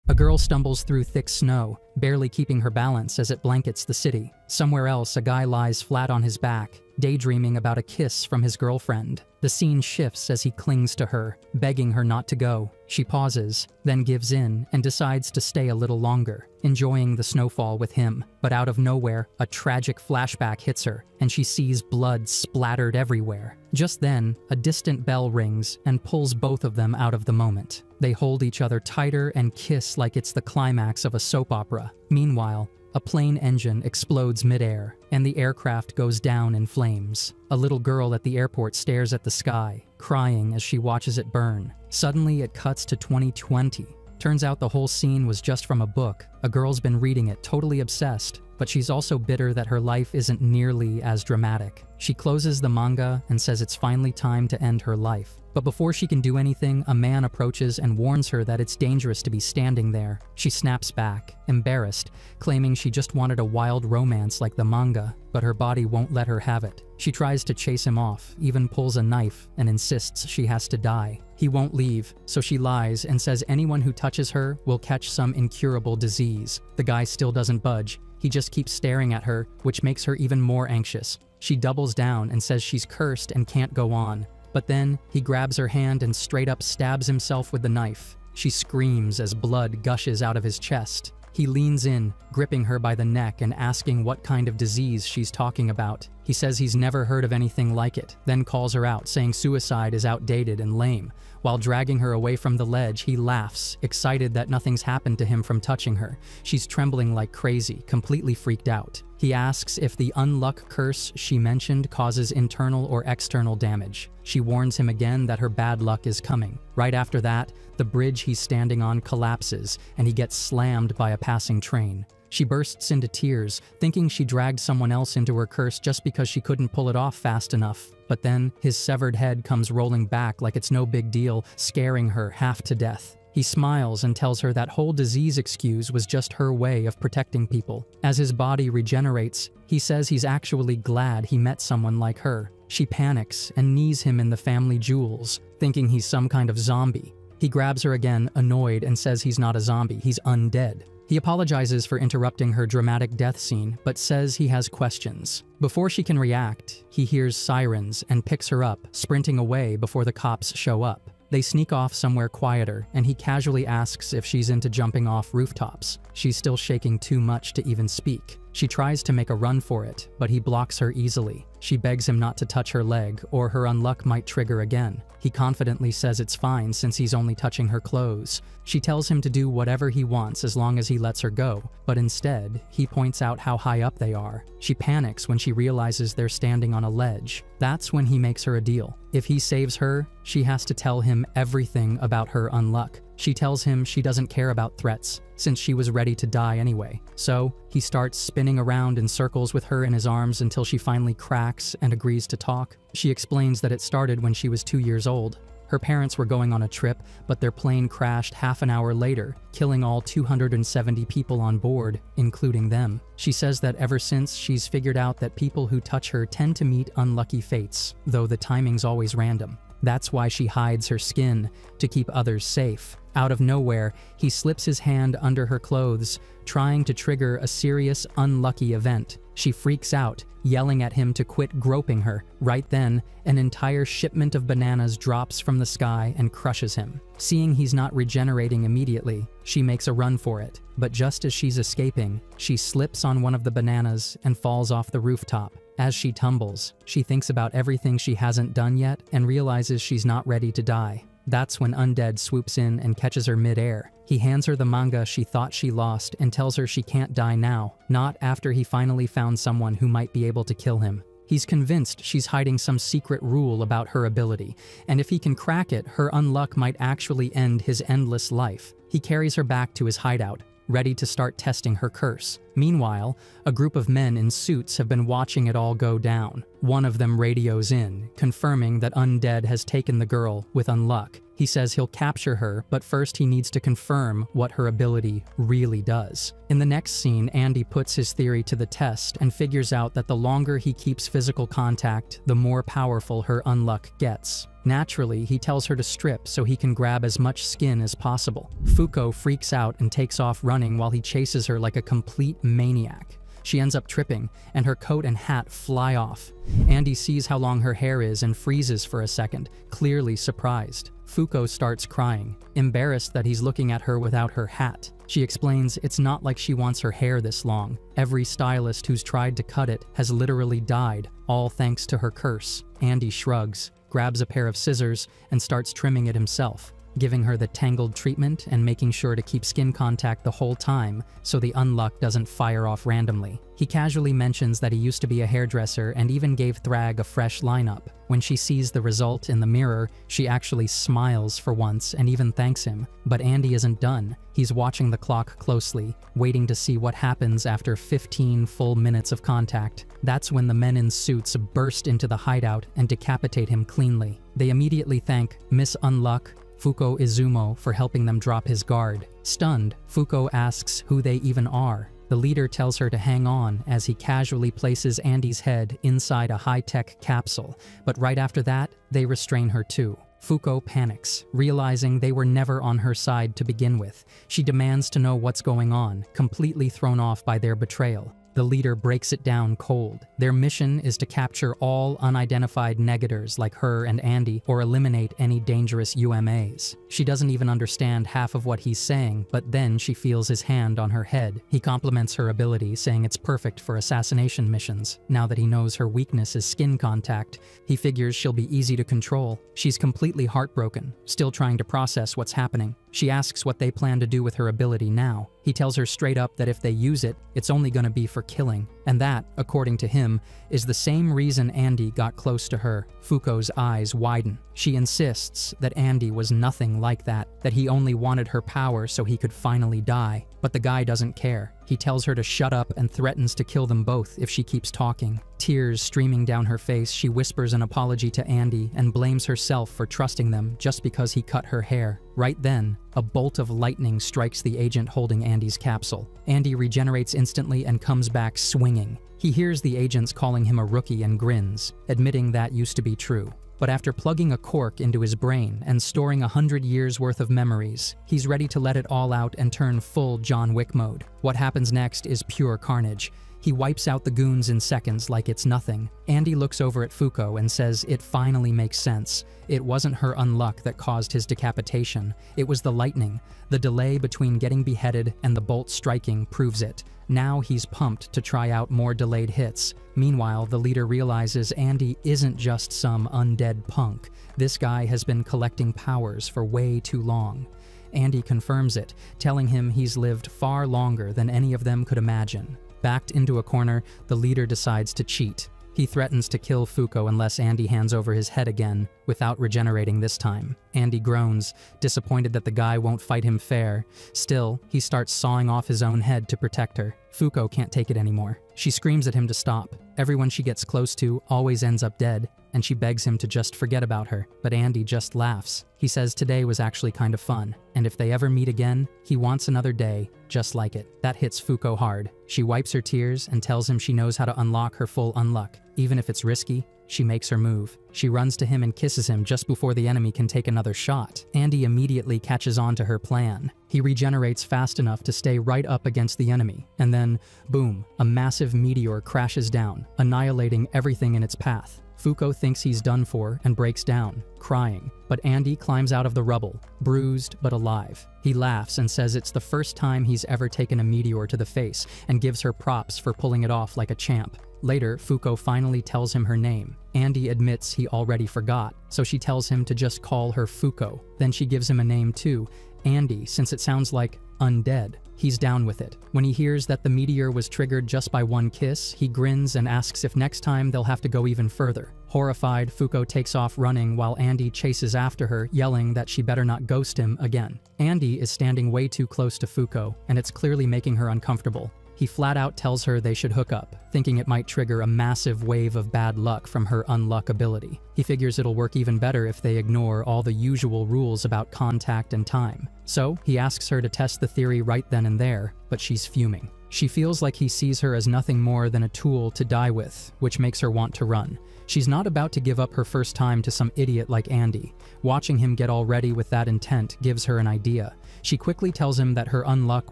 A girl stumbles through thick snow, barely keeping her balance as it blankets the city. Somewhere else, a guy lies flat on his back, daydreaming about a kiss from his girlfriend. The scene shifts as he clings to her, begging her not to go. She pauses, then gives in and decides to stay a little longer, enjoying the snowfall with him. But out of nowhere, a tragic flashback hits her, and she sees blood splattered everywhere. Just then, a distant bell rings and pulls both of them out of the moment. They hold each other tighter and kiss like it's the climax of a soap opera. Meanwhile, a plane engine explodes midair, and the aircraft goes down in flames. A little girl at the airport stares at the sky, crying as she watches it burn. Suddenly, it cuts to 2020. Turns out the whole scene was just from a book. A girl's been reading it, totally obsessed, but she's also bitter that her life isn't nearly as dramatic. She closes the manga and says it's finally time to end her life. But before she can do anything, a man approaches and warns her that it's dangerous to be standing there. She snaps back, embarrassed, claiming she just wanted a wild romance like the manga, but her body won't let her have it. She tries to chase him off, even pulls a knife, and insists she has to die. He won't leave, so she lies and says anyone who touches her will catch some incurable disease. The guy still doesn't budge. He just keeps staring at her, which makes her even more anxious. She doubles down and says she's cursed and can't go on. But then, he grabs her hand and straight up stabs himself with the knife. She screams as blood gushes out of his chest. He leans in, gripping her by the neck and asking what kind of disease she's talking about. He says he's never heard of anything like it, then calls her out, saying suicide is outdated and lame. While dragging her away from the ledge, he laughs, excited that nothing's happened to him from touching her. She's trembling like crazy, completely freaked out. He asks if the unluck curse she mentioned causes internal or external damage. She warns him again that her bad luck is coming. Right after that, the bridge he's standing on collapses and he gets slammed by a passing train. She bursts into tears, thinking she dragged someone else into her curse just because she couldn't pull it off fast enough. But then, his severed head comes rolling back like it's no big deal, scaring her half to death. He smiles and tells her that whole disease excuse was just her way of protecting people. As his body regenerates, he says he's actually glad he met someone like her. She panics and knees him in the family jewels, thinking he's some kind of zombie. He grabs her again, annoyed, and says he's not a zombie, he's undead. He apologizes for interrupting her dramatic death scene, but says he has questions. Before she can react, he hears sirens and picks her up, sprinting away before the cops show up. They sneak off somewhere quieter, and he casually asks if she's into jumping off rooftops. She's still shaking too much to even speak. She tries to make a run for it, but he blocks her easily. She begs him not to touch her leg, or her unluck might trigger again. He confidently says it's fine since he's only touching her clothes. She tells him to do whatever he wants as long as he lets her go, but instead, he points out how high up they are. She panics when she realizes they're standing on a ledge. That's when he makes her a deal. If he saves her, she has to tell him everything about her unluck. She tells him she doesn't care about threats, since she was ready to die anyway. So, he starts spinning around in circles with her in his arms until she finally cracks and agrees to talk. She explains that it started when she was 2 years old. Her parents were going on a trip, but their plane crashed half an hour later, killing all 270 people on board, including them. She says that ever since, she's figured out that people who touch her tend to meet unlucky fates, though the timing's always random. That's why she hides her skin, to keep others safe. Out of nowhere, he slips his hand under her clothes, trying to trigger a serious, unlucky event. She freaks out, yelling at him to quit groping her. Right then, an entire shipment of bananas drops from the sky and crushes him. Seeing he's not regenerating immediately, she makes a run for it. But just as she's escaping, she slips on one of the bananas and falls off the rooftop. As she tumbles, she thinks about everything she hasn't done yet and realizes she's not ready to die. That's when Undead swoops in and catches her mid-air. He hands her the manga she thought she lost and tells her she can't die now, not after he finally found someone who might be able to kill him. He's convinced she's hiding some secret rule about her ability, and if he can crack it, her unluck might actually end his endless life. He carries her back to his hideout, ready to start testing her curse. Meanwhile, a group of men in suits have been watching it all go down. One of them radios in, confirming that Undead has taken the girl with unluck. He says he'll capture her, but first he needs to confirm what her ability really does. In the next scene, Andy puts his theory to the test and figures out that the longer he keeps physical contact, the more powerful her unluck gets. Naturally, he tells her to strip so he can grab as much skin as possible. Fuko freaks out and takes off running while he chases her like a complete maniac. She ends up tripping, and her coat and hat fly off. Andy sees how long her hair is and freezes for a second, clearly surprised. Fuko starts crying, embarrassed that he's looking at her without her hat. She explains it's not like she wants her hair this long. Every stylist who's tried to cut it has literally died, all thanks to her curse. Andy shrugs, grabs a pair of scissors, and starts trimming it himself, giving her the tangled treatment and making sure to keep skin contact the whole time so the unluck doesn't fire off randomly. He casually mentions that he used to be a hairdresser and even gave Thrag a fresh lineup. When she sees the result in the mirror, she actually smiles for once and even thanks him. But Andy isn't done. He's watching the clock closely, waiting to see what happens after 15 full minutes of contact. That's when the men in suits burst into the hideout and decapitate him cleanly. They immediately thank Miss Unluck, Fuko Izumo, for helping them drop his guard. Stunned, Fuko asks who they even are. The leader tells her to hang on as he casually places Andy's head inside a high-tech capsule, but right after that, they restrain her too. Fuko panics, realizing they were never on her side to begin with. She demands to know what's going on, completely thrown off by their betrayal. The leader breaks it down cold. Their mission is to capture all unidentified negators like her and Andy, or eliminate any dangerous UMAs. She doesn't even understand half of what he's saying, but then she feels his hand on her head. He compliments her ability, saying it's perfect for assassination missions. Now that he knows her weakness is skin contact, he figures she'll be easy to control. She's completely heartbroken, still trying to process what's happening. She asks what they plan to do with her ability now. He tells her straight up that if they use it, it's only going to be for killing. And that, according to him, is the same reason Andy got close to her. Fuko's eyes widen. She insists that Andy was nothing like that he only wanted her power so he could finally die. But the guy doesn't care. He tells her to shut up and threatens to kill them both if she keeps talking. Tears streaming down her face, she whispers an apology to Andy and blames herself for trusting them just because he cut her hair. Right then, a bolt of lightning strikes the agent holding Andy's capsule. Andy regenerates instantly and comes back swinging. He hears the agents calling him a rookie and grins, admitting that used to be true. But after plugging a cork into his brain and storing 100 years worth of memories, he's ready to let it all out and turn full John Wick mode. What happens next is pure carnage. He wipes out the goons in seconds like it's nothing. Andy looks over at Fuko and says it finally makes sense. It wasn't her unluck that caused his decapitation. It was the lightning. The delay between getting beheaded and the bolt striking proves it. Now he's pumped to try out more delayed hits. Meanwhile, the leader realizes Andy isn't just some undead punk. This guy has been collecting powers for way too long. Andy confirms it, telling him he's lived far longer than any of them could imagine. Backed into a corner, the leader decides to cheat. He threatens to kill Fuko unless Andy hands over his head again, without regenerating this time. Andy groans, disappointed that the guy won't fight him fair. Still, he starts sawing off his own head to protect her. Fuko can't take it anymore. She screams at him to stop. Everyone she gets close to always ends up dead, and she begs him to just forget about her. But Andy just laughs. He says today was actually kind of fun, and if they ever meet again, he wants another day just like it. That hits Fuko hard. She wipes her tears and tells him she knows how to unlock her full unluck. Even if it's risky, she makes her move. She runs to him and kisses him just before the enemy can take another shot. Andy immediately catches on to her plan. He regenerates fast enough to stay right up against the enemy, and then, boom, a massive meteor crashes down, annihilating everything in its path. Fuko thinks he's done for and breaks down, crying, but Andy climbs out of the rubble, bruised but alive. He laughs and says it's the first time he's ever taken a meteor to the face and gives her props for pulling it off like a champ. Later, Fuko finally tells him her name. Andy admits he already forgot, so she tells him to just call her Fuko. Then she gives him a name too, Andy, since it sounds like undead. He's down with it. When he hears that the meteor was triggered just by one kiss, he grins and asks if next time they'll have to go even further. Horrified, Fuko takes off running while Andy chases after her, yelling that she better not ghost him again. Andy is standing way too close to Fuko, and it's clearly making her uncomfortable. He flat out tells her they should hook up, thinking it might trigger a massive wave of bad luck from her unluck ability. He figures it'll work even better if they ignore all the usual rules about contact and time. So, he asks her to test the theory right then and there, but she's fuming. She feels like he sees her as nothing more than a tool to die with, which makes her want to run. She's not about to give up her first time to some idiot like Andy. Watching him get all ready with that intent gives her an idea. She quickly tells him that her unluck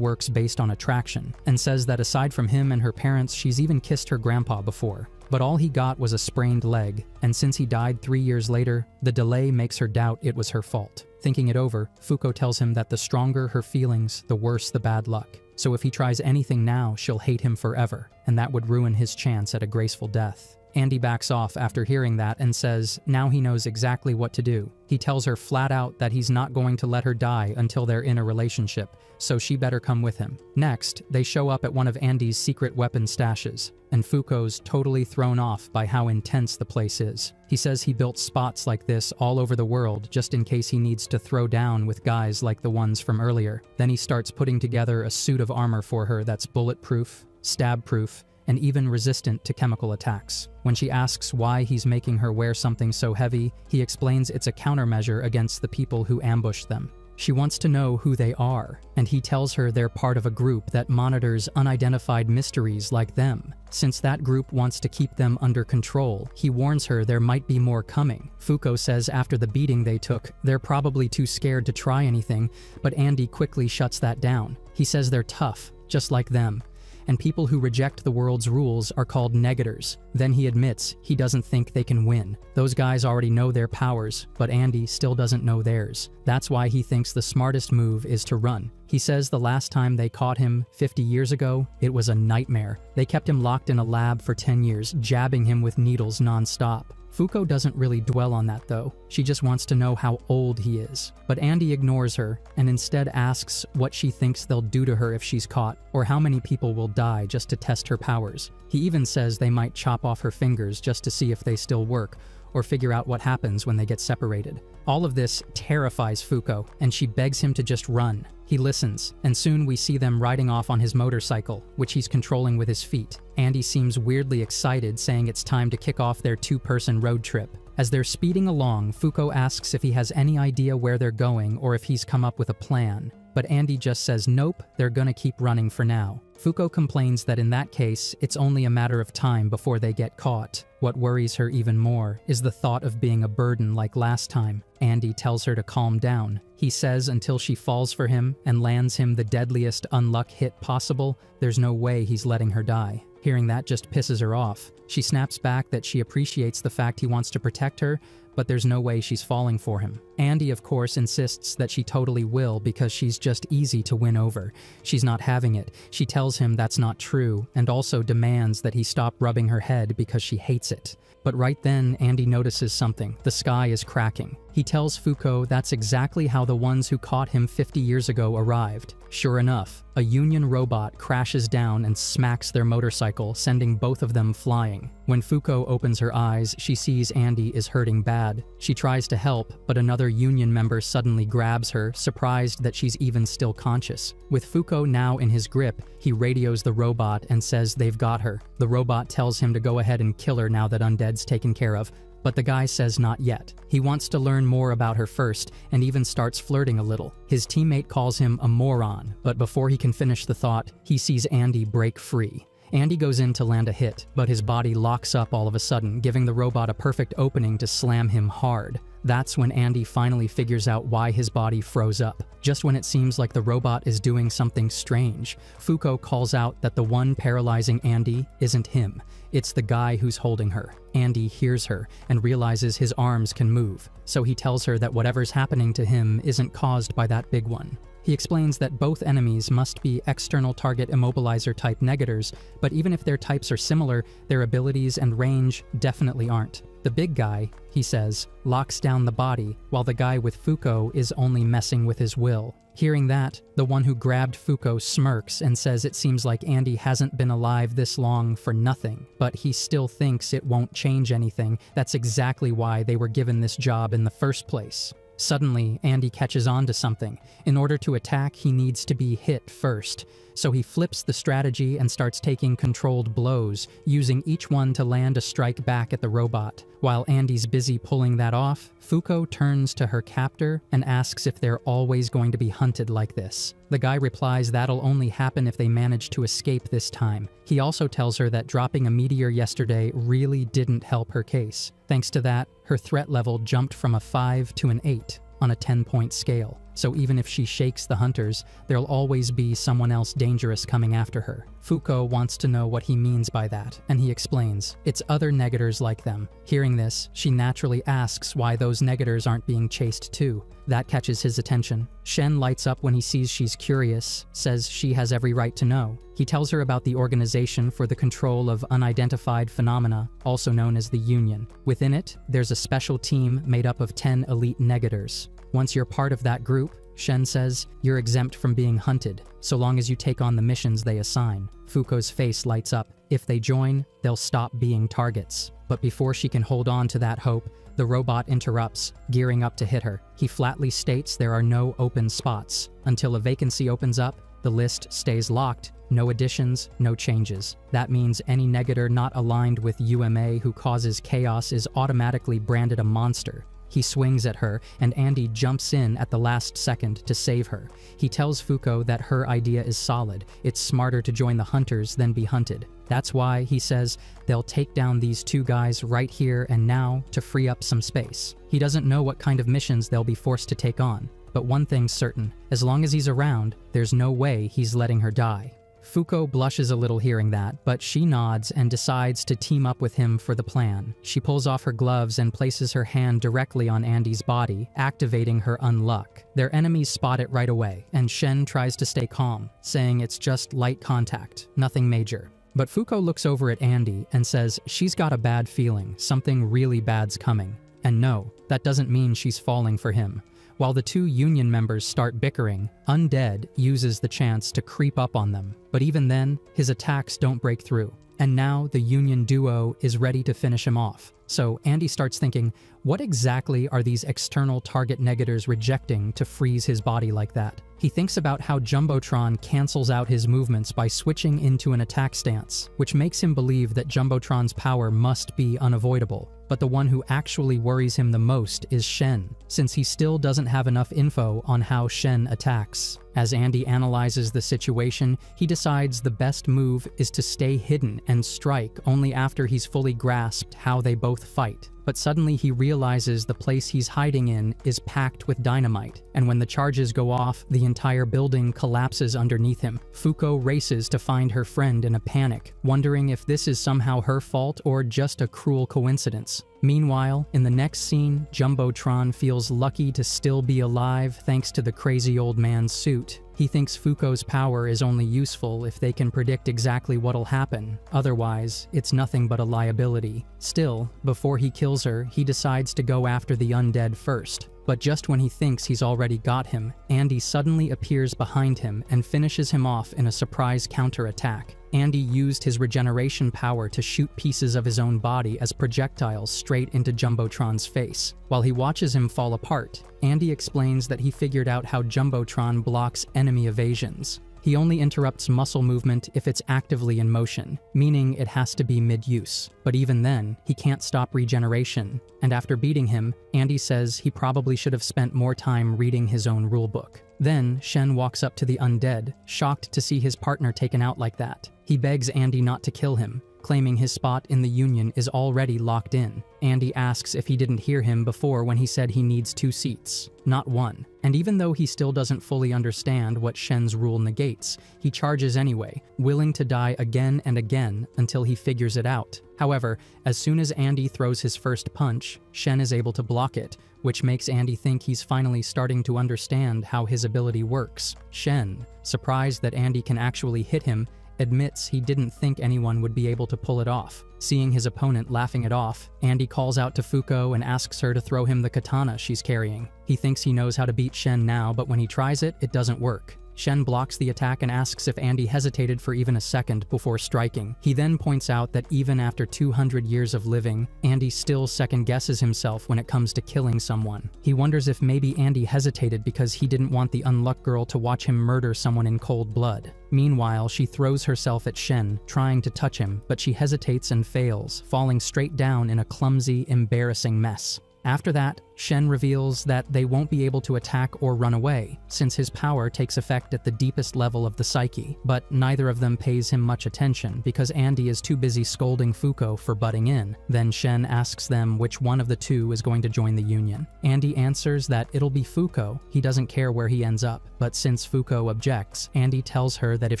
works based on attraction, and says that aside from him and her parents, she's even kissed her grandpa before. But all he got was a sprained leg, and since he died 3 years later, the delay makes her doubt it was her fault. Thinking it over, Fuko tells him that the stronger her feelings, the worse the bad luck. So if he tries anything now, she'll hate him forever, and that would ruin his chance at a graceful death. Andy backs off after hearing that and says now he knows exactly what to do. He tells her flat out that he's not going to let her die until they're in a relationship, so she better come with him. Next, they show up at one of Andy's secret weapon stashes, and Fuko's totally thrown off by how intense the place is. He says he built spots like this all over the world just in case he needs to throw down with guys like the ones from earlier. Then he starts putting together a suit of armor for her that's bulletproof, stab-proof, and even resistant to chemical attacks. When she asks why he's making her wear something so heavy, he explains it's a countermeasure against the people who ambushed them. She wants to know who they are, and he tells her they're part of a group that monitors unidentified mysteries like them. Since that group wants to keep them under control, he warns her there might be more coming. Fuko says after the beating they took, they're probably too scared to try anything, but Andy quickly shuts that down. He says they're tough, just like them, and people who reject the world's rules are called negators. Then he admits he doesn't think they can win. Those guys already know their powers, but Andy still doesn't know theirs. That's why he thinks the smartest move is to run. He says the last time they caught him, 50 years ago, it was a nightmare. They kept him locked in a lab for 10 years, jabbing him with needles non-stop. Fuko doesn't really dwell on that though. She just wants to know how old he is. But Andy ignores her and instead asks what she thinks they'll do to her if she's caught, or how many people will die just to test her powers. He even says they might chop off her fingers just to see if they still work, or figure out what happens when they get separated. All of this terrifies Fuko, and she begs him to just run. He listens, and soon we see them riding off on his motorcycle, which he's controlling with his feet. Andy seems weirdly excited, saying it's time to kick off their two-person road trip. As they're speeding along, Fuko asks if he has any idea where they're going or if he's come up with a plan. But Andy just says nope, they're gonna keep running for now. Fuko complains that in that case, it's only a matter of time before they get caught. What worries her even more is the thought of being a burden like last time. Andy tells her to calm down. He says until she falls for him and lands him the deadliest unluck hit possible, there's no way he's letting her die. Hearing that just pisses her off. She snaps back that she appreciates the fact he wants to protect her, but there's no way she's falling for him. Andy, of course, insists that she totally will because she's just easy to win over. She's not having it. She tells him that's not true, and also demands that he stop rubbing her head because she hates it. But right then, Andy notices something. The sky is cracking. He tells Fuko that's exactly how the ones who caught him 50 years ago arrived. Sure enough, a Union robot crashes down and smacks their motorcycle, sending both of them flying. When Fuko opens her eyes, she sees Andy is hurting bad. She tries to help, but another Union member suddenly grabs her, surprised that she's even still conscious. With Fuko now in his grip, he radios the robot and says they've got her. The robot tells him to go ahead and kill her now that Undead's taken care of, but the guy says not yet. He wants to learn more about her first, and even starts flirting a little. His teammate calls him a moron, but before he can finish the thought, he sees Andy break free. Andy goes in to land a hit, but his body locks up all of a sudden, giving the robot a perfect opening to slam him hard. That's when Andy finally figures out why his body froze up. Just when it seems like the robot is doing something strange, Fuko calls out that the one paralyzing Andy isn't him. It's the guy who's holding her. Andy hears her and realizes his arms can move, so he tells her that whatever's happening to him isn't caused by that big one. He explains that both enemies must be external target immobilizer type negators, but even if their types are similar, their abilities and range definitely aren't. The big guy, he says, locks down the body, while the guy with Fuko is only messing with his will. Hearing that, the one who grabbed Fuko smirks and says it seems like Andy hasn't been alive this long for nothing, but he still thinks it won't change anything. That's exactly why they were given this job in the first place. Suddenly, Andy catches on to something. In order to attack, he needs to be hit first. So he flips the strategy and starts taking controlled blows, using each one to land a strike back at the robot. While Andy's busy pulling that off, Fuko turns to her captor and asks if they're always going to be hunted like this. The guy replies that'll only happen if they manage to escape this time. He also tells her that dropping a meteor yesterday really didn't help her case. Thanks to that, her threat level jumped from a 5 to an 8 on a 10-point scale. So even if she shakes the hunters, there'll always be someone else dangerous coming after her. Fuko wants to know what he means by that, and he explains, it's other negators like them. Hearing this, she naturally asks why those negators aren't being chased too. That catches his attention. Shen lights up when he sees she's curious, says she has every right to know. He tells her about the Organization for the Control of Unidentified Phenomena, also known as the Union. Within it, there's a special team made up of 10 elite negators. Once you're part of that group, Shen says, you're exempt from being hunted, so long as you take on the missions they assign. Fuko's face lights up. If they join, they'll stop being targets. But before she can hold on to that hope, the robot interrupts, gearing up to hit her. He flatly states there are no open spots. Until a vacancy opens up, the list stays locked. No additions, no changes. That means any negator not aligned with UMA who causes chaos is automatically branded a monster. He swings at her, and Andy jumps in at the last second to save her. He tells Fuko that her idea is solid. It's smarter to join the hunters than be hunted. That's why, he says, they'll take down these two guys right here and now to free up some space. He doesn't know what kind of missions they'll be forced to take on. But one thing's certain, as long as he's around, there's no way he's letting her die. Fuko blushes a little hearing that, but she nods and decides to team up with him for the plan. She pulls off her gloves and places her hand directly on Andy's body, activating her unluck. Their enemies spot it right away, and Shen tries to stay calm, saying it's just light contact, nothing major. But Fuko looks over at Andy and says she's got a bad feeling, something really bad's coming. And no, that doesn't mean she's falling for him. While the two Union members start bickering, Undead uses the chance to creep up on them. But even then, his attacks don't break through. And now the Union duo is ready to finish him off. So Andy starts thinking, what exactly are these external target negators rejecting to freeze his body like that? He thinks about how Jumbotron cancels out his movements by switching into an attack stance, which makes him believe that Jumbotron's power must be unavoidable. But the one who actually worries him the most is Shen, since he still doesn't have enough info on how Shen attacks. As Andy analyzes the situation, he decides the best move is to stay hidden and strike only after he's fully grasped how they both fight. But suddenly he realizes the place he's hiding in is packed with dynamite, and when the charges go off, the entire building collapses underneath him. Fuko races to find her friend in a panic, wondering if this is somehow her fault or just a cruel coincidence. Meanwhile, in the next scene, Jumbotron feels lucky to still be alive thanks to the crazy old man's suit. He thinks Fuko's power is only useful if they can predict exactly what'll happen. Otherwise, it's nothing but a liability. Still, before he kills her, he decides to go after the undead first. But just when he thinks he's already got him, Andy suddenly appears behind him and finishes him off in a surprise counterattack. Andy used his regeneration power to shoot pieces of his own body as projectiles straight into Jumbotron's face. While he watches him fall apart, Andy explains that he figured out how Jumbotron blocks enemy evasions. He only interrupts muscle movement if it's actively in motion, meaning it has to be mid-use. But even then, he can't stop regeneration, and after beating him, Andy says he probably should have spent more time reading his own rulebook. Then, Shen walks up to the undead, shocked to see his partner taken out like that. He begs Andy not to kill him, claiming his spot in the Union is already locked in. Andy asks if he didn't hear him before when he said he needs 2 seats, not 1. And even though he still doesn't fully understand what Shen's rule negates, he charges anyway, willing to die again and again until he figures it out. However, as soon as Andy throws his first punch, Shen is able to block it, which makes Andy think he's finally starting to understand how his ability works. Shen, surprised that Andy can actually hit him, admits he didn't think anyone would be able to pull it off. Seeing his opponent laughing it off, Andy calls out to Fuko and asks her to throw him the katana she's carrying. He thinks he knows how to beat Shen now, but when he tries it, it doesn't work. Shen blocks the attack and asks if Andy hesitated for even a second before striking. He then points out that even after 200 years of living, Andy still second-guesses himself when it comes to killing someone. He wonders if maybe Andy hesitated because he didn't want the Unluck girl to watch him murder someone in cold blood. Meanwhile, she throws herself at Shen, trying to touch him, but she hesitates and fails, falling straight down in a clumsy, embarrassing mess. After that, Shen reveals that they won't be able to attack or run away, since his power takes effect at the deepest level of the psyche, but neither of them pays him much attention because Andy is too busy scolding Fuko for butting in. Then Shen asks them which one of the two is going to join the Union. Andy answers that it'll be Fuko, he doesn't care where he ends up, but since Fuko objects, Andy tells her that if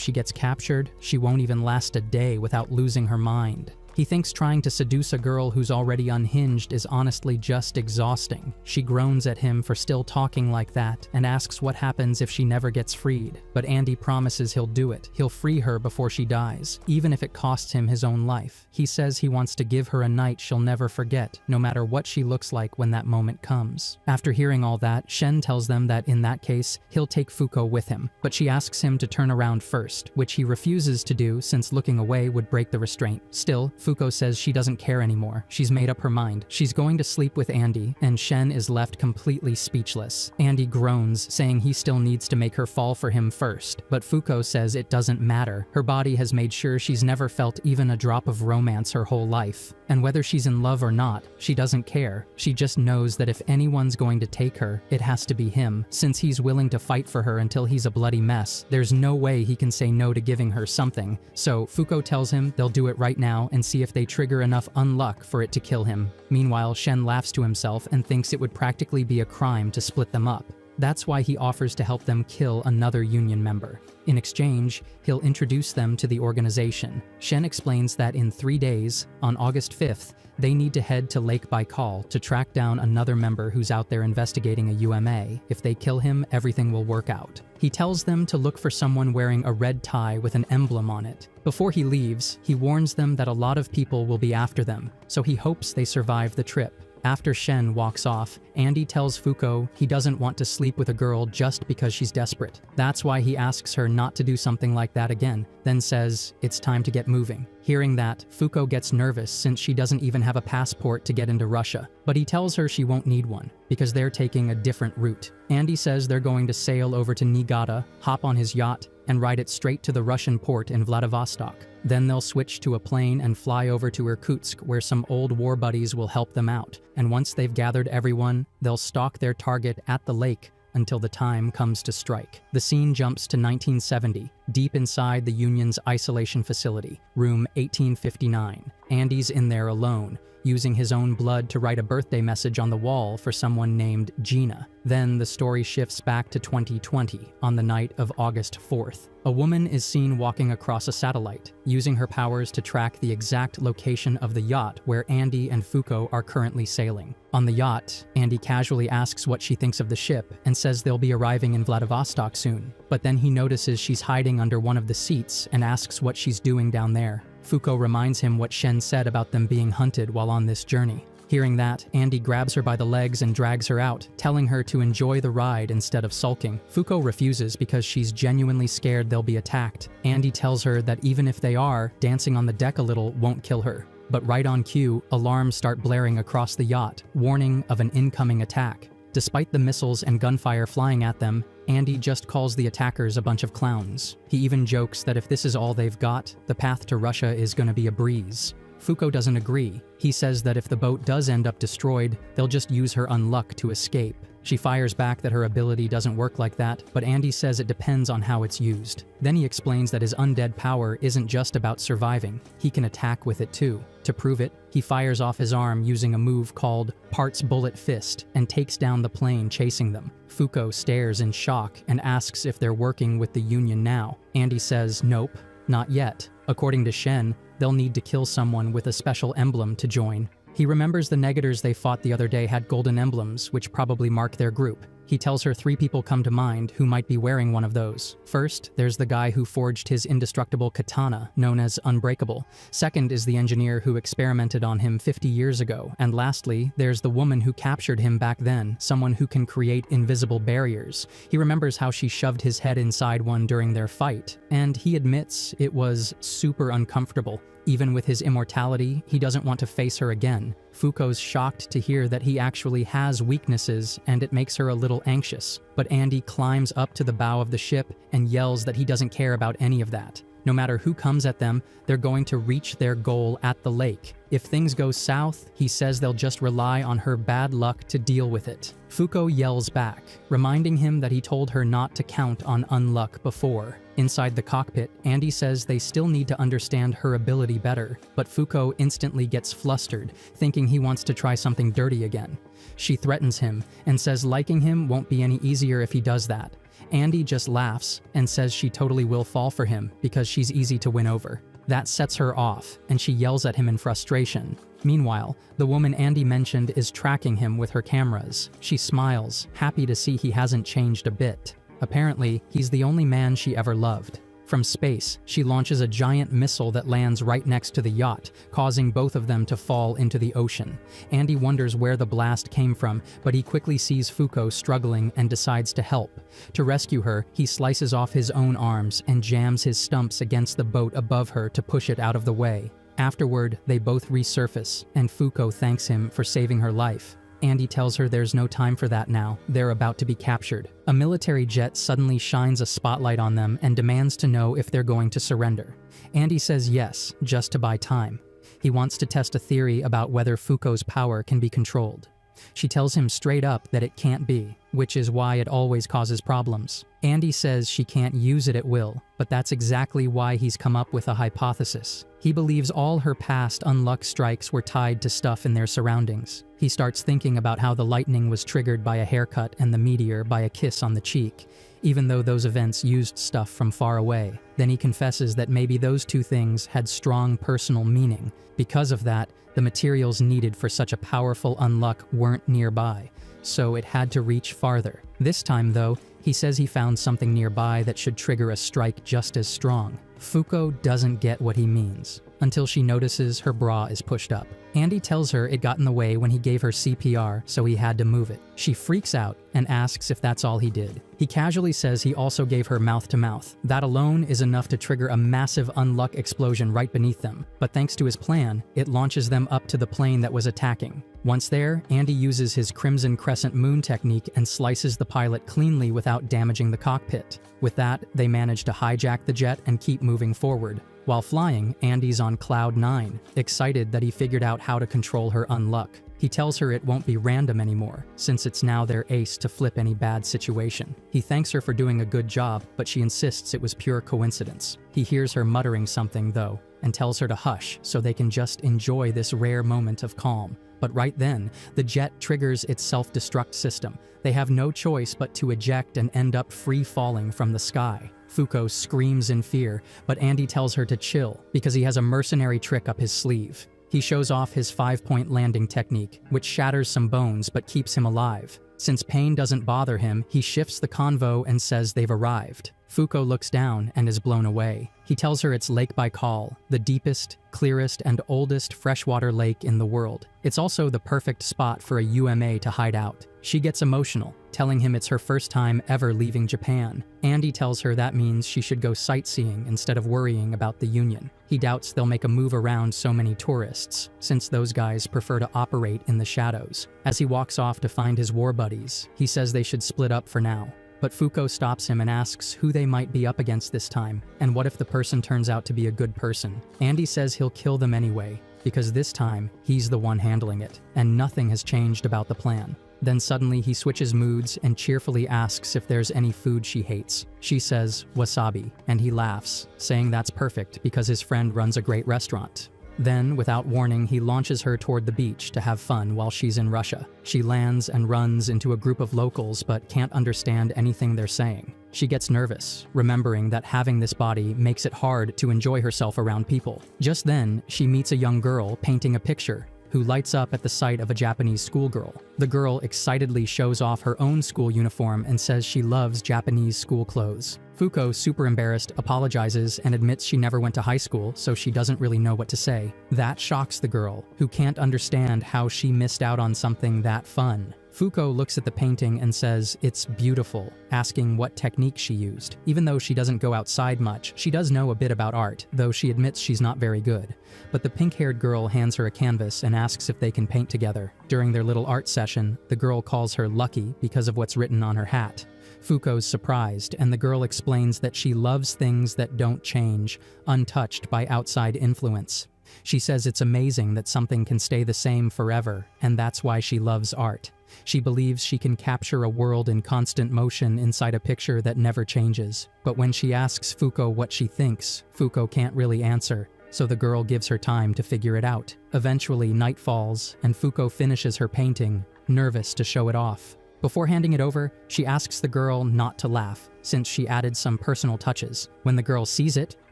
she gets captured, she won't even last a day without losing her mind. He thinks trying to seduce a girl who's already unhinged is honestly just exhausting. She groans at him for still talking like that and asks what happens if she never gets freed. But Andy promises he'll do it. He'll free her before she dies, even if it costs him his own life. He says he wants to give her a night she'll never forget, no matter what she looks like when that moment comes. After hearing all that, Shen tells them that in that case, he'll take Fuko with him, but she asks him to turn around first, which he refuses to do since looking away would break the restraint. Still, Fuko says she doesn't care anymore. She's made up her mind. She's going to sleep with Andy, and Shen is left completely speechless. Andy groans, saying he still needs to make her fall for him first, but Fuko says it doesn't matter. Her body has made sure she's never felt even a drop of romance her whole life. And whether she's in love or not, she doesn't care. She just knows that if anyone's going to take her, it has to be him. Since he's willing to fight for her until he's a bloody mess, there's no way he can say no to giving her something. So Fuko tells him they'll do it right now and see if they trigger enough unluck for it to kill him. Meanwhile, Shen laughs to himself and thinks it would practically be a crime to split them up. That's why he offers to help them kill another Union member. In exchange, he'll introduce them to the organization. Shen explains that in 3 days, on August 5th, they need to head to Lake Baikal to track down another member who's out there investigating a UMA. If they kill him, everything will work out. He tells them to look for someone wearing a red tie with an emblem on it. Before he leaves, he warns them that a lot of people will be after them, so he hopes they survive the trip. After Shen walks off, Andy tells Fuko he doesn't want to sleep with a girl just because she's desperate. That's why he asks her not to do something like that again, then says it's time to get moving. Hearing that, Fuko gets nervous since she doesn't even have a passport to get into Russia, but he tells her she won't need one because they're taking a different route. Andy says they're going to sail over to Niigata, hop on his yacht, and ride it straight to the Russian port in Vladivostok. Then they'll switch to a plane and fly over to Irkutsk, where some old war buddies will help them out. And once they've gathered everyone, they'll stalk their target at the lake until the time comes to strike. The scene jumps to 1970, deep inside the Union's isolation facility, room 1859. Andy's in there alone, using his own blood to write a birthday message on the wall for someone named Gina. Then the story shifts back to 2020, on the night of August 4th. A woman is seen walking across a satellite, using her powers to track the exact location of the yacht where Andy and Fuko are currently sailing. On the yacht, Andy casually asks what she thinks of the ship and says they'll be arriving in Vladivostok soon. But then he notices she's hiding under one of the seats and asks what she's doing down there. Fuko reminds him what Shen said about them being hunted while on this journey. Hearing that, Andy grabs her by the legs and drags her out, telling her to enjoy the ride instead of sulking. Fuko refuses because she's genuinely scared they'll be attacked. Andy tells her that even if they are, dancing on the deck a little won't kill her. But right on cue, alarms start blaring across the yacht, warning of an incoming attack. Despite the missiles and gunfire flying at them, Andy just calls the attackers a bunch of clowns. He even jokes that if this is all they've got, the path to Russia is gonna be a breeze. Fuko doesn't agree. He says that if the boat does end up destroyed, they'll just use her unluck to escape. She fires back that her ability doesn't work like that, but Andy says it depends on how it's used. Then he explains that his undead power isn't just about surviving, he can attack with it too. To prove it, he fires off his arm using a move called Parts Bullet Fist and takes down the plane chasing them. Fuko stares in shock and asks if they're working with the Union now. Andy says nope, not yet. According to Shen, they'll need to kill someone with a special emblem to join. He remembers the negators they fought the other day had golden emblems, which probably mark their group. He tells her 3 people come to mind who might be wearing one of those. First, there's the guy who forged his indestructible katana, known as Unbreakable. Second is the engineer who experimented on him 50 years ago. And lastly, there's the woman who captured him back then, someone who can create invisible barriers. He remembers how she shoved his head inside one during their fight, and he admits it was super uncomfortable. Even with his immortality, he doesn't want to face her again. Fuko's shocked to hear that he actually has weaknesses, and it makes her a little anxious. But Andy climbs up to the bow of the ship and yells that he doesn't care about any of that. No matter who comes at them, they're going to reach their goal at the lake. If things go south, he says they'll just rely on her bad luck to deal with it. Fuko yells back, reminding him that he told her not to count on unluck before. Inside the cockpit, Andy says they still need to understand her ability better, but Fuko instantly gets flustered, thinking he wants to try something dirty again. She threatens him and says liking him won't be any easier if he does that. Andy just laughs and says she totally will fall for him because she's easy to win over. That sets her off, and she yells at him in frustration. Meanwhile, the woman Andy mentioned is tracking him with her cameras. She smiles, happy to see he hasn't changed a bit. Apparently, he's the only man she ever loved. From space, she launches a giant missile that lands right next to the yacht, causing both of them to fall into the ocean. Andy wonders where the blast came from, but he quickly sees Fuko struggling and decides to help. To rescue her, he slices off his own arms and jams his stumps against the boat above her to push it out of the way. Afterward, they both resurface, and Fuko thanks him for saving her life. Andy tells her there's no time for that now, they're about to be captured. A military jet suddenly shines a spotlight on them and demands to know if they're going to surrender. Andy says yes, just to buy time. He wants to test a theory about whether Fuko's power can be controlled. She tells him straight up that it can't be, which is why it always causes problems. Andy says she can't use it at will, but that's exactly why he's come up with a hypothesis. He believes all her past unluck strikes were tied to stuff in their surroundings. He starts thinking about how the lightning was triggered by a haircut and the meteor by a kiss on the cheek, even though those events used stuff from far away. Then he confesses that maybe those two things had strong personal meaning. Because of that, the materials needed for such a powerful unluck weren't nearby, so it had to reach farther. This time, though, he says he found something nearby that should trigger a strike just as strong. Fuko doesn't get what he means, until she notices her bra is pushed up. Andy tells her it got in the way when he gave her CPR, so he had to move it. She freaks out and asks if that's all he did. He casually says he also gave her mouth-to-mouth. That alone is enough to trigger a massive unluck explosion right beneath them, but thanks to his plan, it launches them up to the plane that was attacking. Once there, Andy uses his Crimson Crescent Moon technique and slices the pilot cleanly without damaging the cockpit. With that, they manage to hijack the jet and keep moving forward. While flying, Andy's on cloud 9, excited that he figured out how to control her unluck. He tells her it won't be random anymore, since it's now their ace to flip any bad situation. He thanks her for doing a good job, but she insists it was pure coincidence. He hears her muttering something, though, and tells her to hush so they can just enjoy this rare moment of calm. But right then, the jet triggers its self-destruct system. They have no choice but to eject and end up free-falling from the sky. Fuko screams in fear, but Andy tells her to chill because he has a mercenary trick up his sleeve. He shows off his 5-point landing technique, which shatters some bones but keeps him alive. Since pain doesn't bother him, he shifts the convo and says they've arrived. Fuko looks down and is blown away. He tells her it's Lake Baikal, the deepest, clearest, and oldest freshwater lake in the world. It's also the perfect spot for a UMA to hide out. She gets emotional, telling him it's her first time ever leaving Japan. Andy tells her that means she should go sightseeing instead of worrying about the Union. He doubts they'll make a move around so many tourists, since those guys prefer to operate in the shadows. As he walks off to find his war buddies, he says they should split up for now. But Fuko stops him and asks who they might be up against this time, and what if the person turns out to be a good person. Andy says he'll kill them anyway, because this time, he's the one handling it, and nothing has changed about the plan. Then suddenly he switches moods and cheerfully asks if there's any food she hates. She says, wasabi, and he laughs, saying that's perfect because his friend runs a great restaurant. Then, without warning, he launches her toward the beach to have fun while she's in Russia. She lands and runs into a group of locals but can't understand anything they're saying. She gets nervous, remembering that having this body makes it hard to enjoy herself around people. Just then, she meets a young girl painting a picture, who lights up at the sight of a Japanese schoolgirl. The girl excitedly shows off her own school uniform and says she loves Japanese school clothes. Fuko, super embarrassed, apologizes and admits she never went to high school, so she doesn't really know what to say. That shocks the girl, who can't understand how she missed out on something that fun. Fuko looks at the painting and says it's beautiful, asking what technique she used. Even though she doesn't go outside much, she does know a bit about art, though she admits she's not very good. But the pink-haired girl hands her a canvas and asks if they can paint together. During their little art session, the girl calls her lucky because of what's written on her hat. Fuko's surprised, and the girl explains that she loves things that don't change, untouched by outside influence. She says it's amazing that something can stay the same forever, and that's why she loves art. She believes she can capture a world in constant motion inside a picture that never changes. But when she asks Fuko what she thinks, Fuko can't really answer, so the girl gives her time to figure it out. Eventually, night falls, and Fuko finishes her painting, nervous to show it off. Before handing it over, she asks the girl not to laugh, since she added some personal touches. When the girl sees it,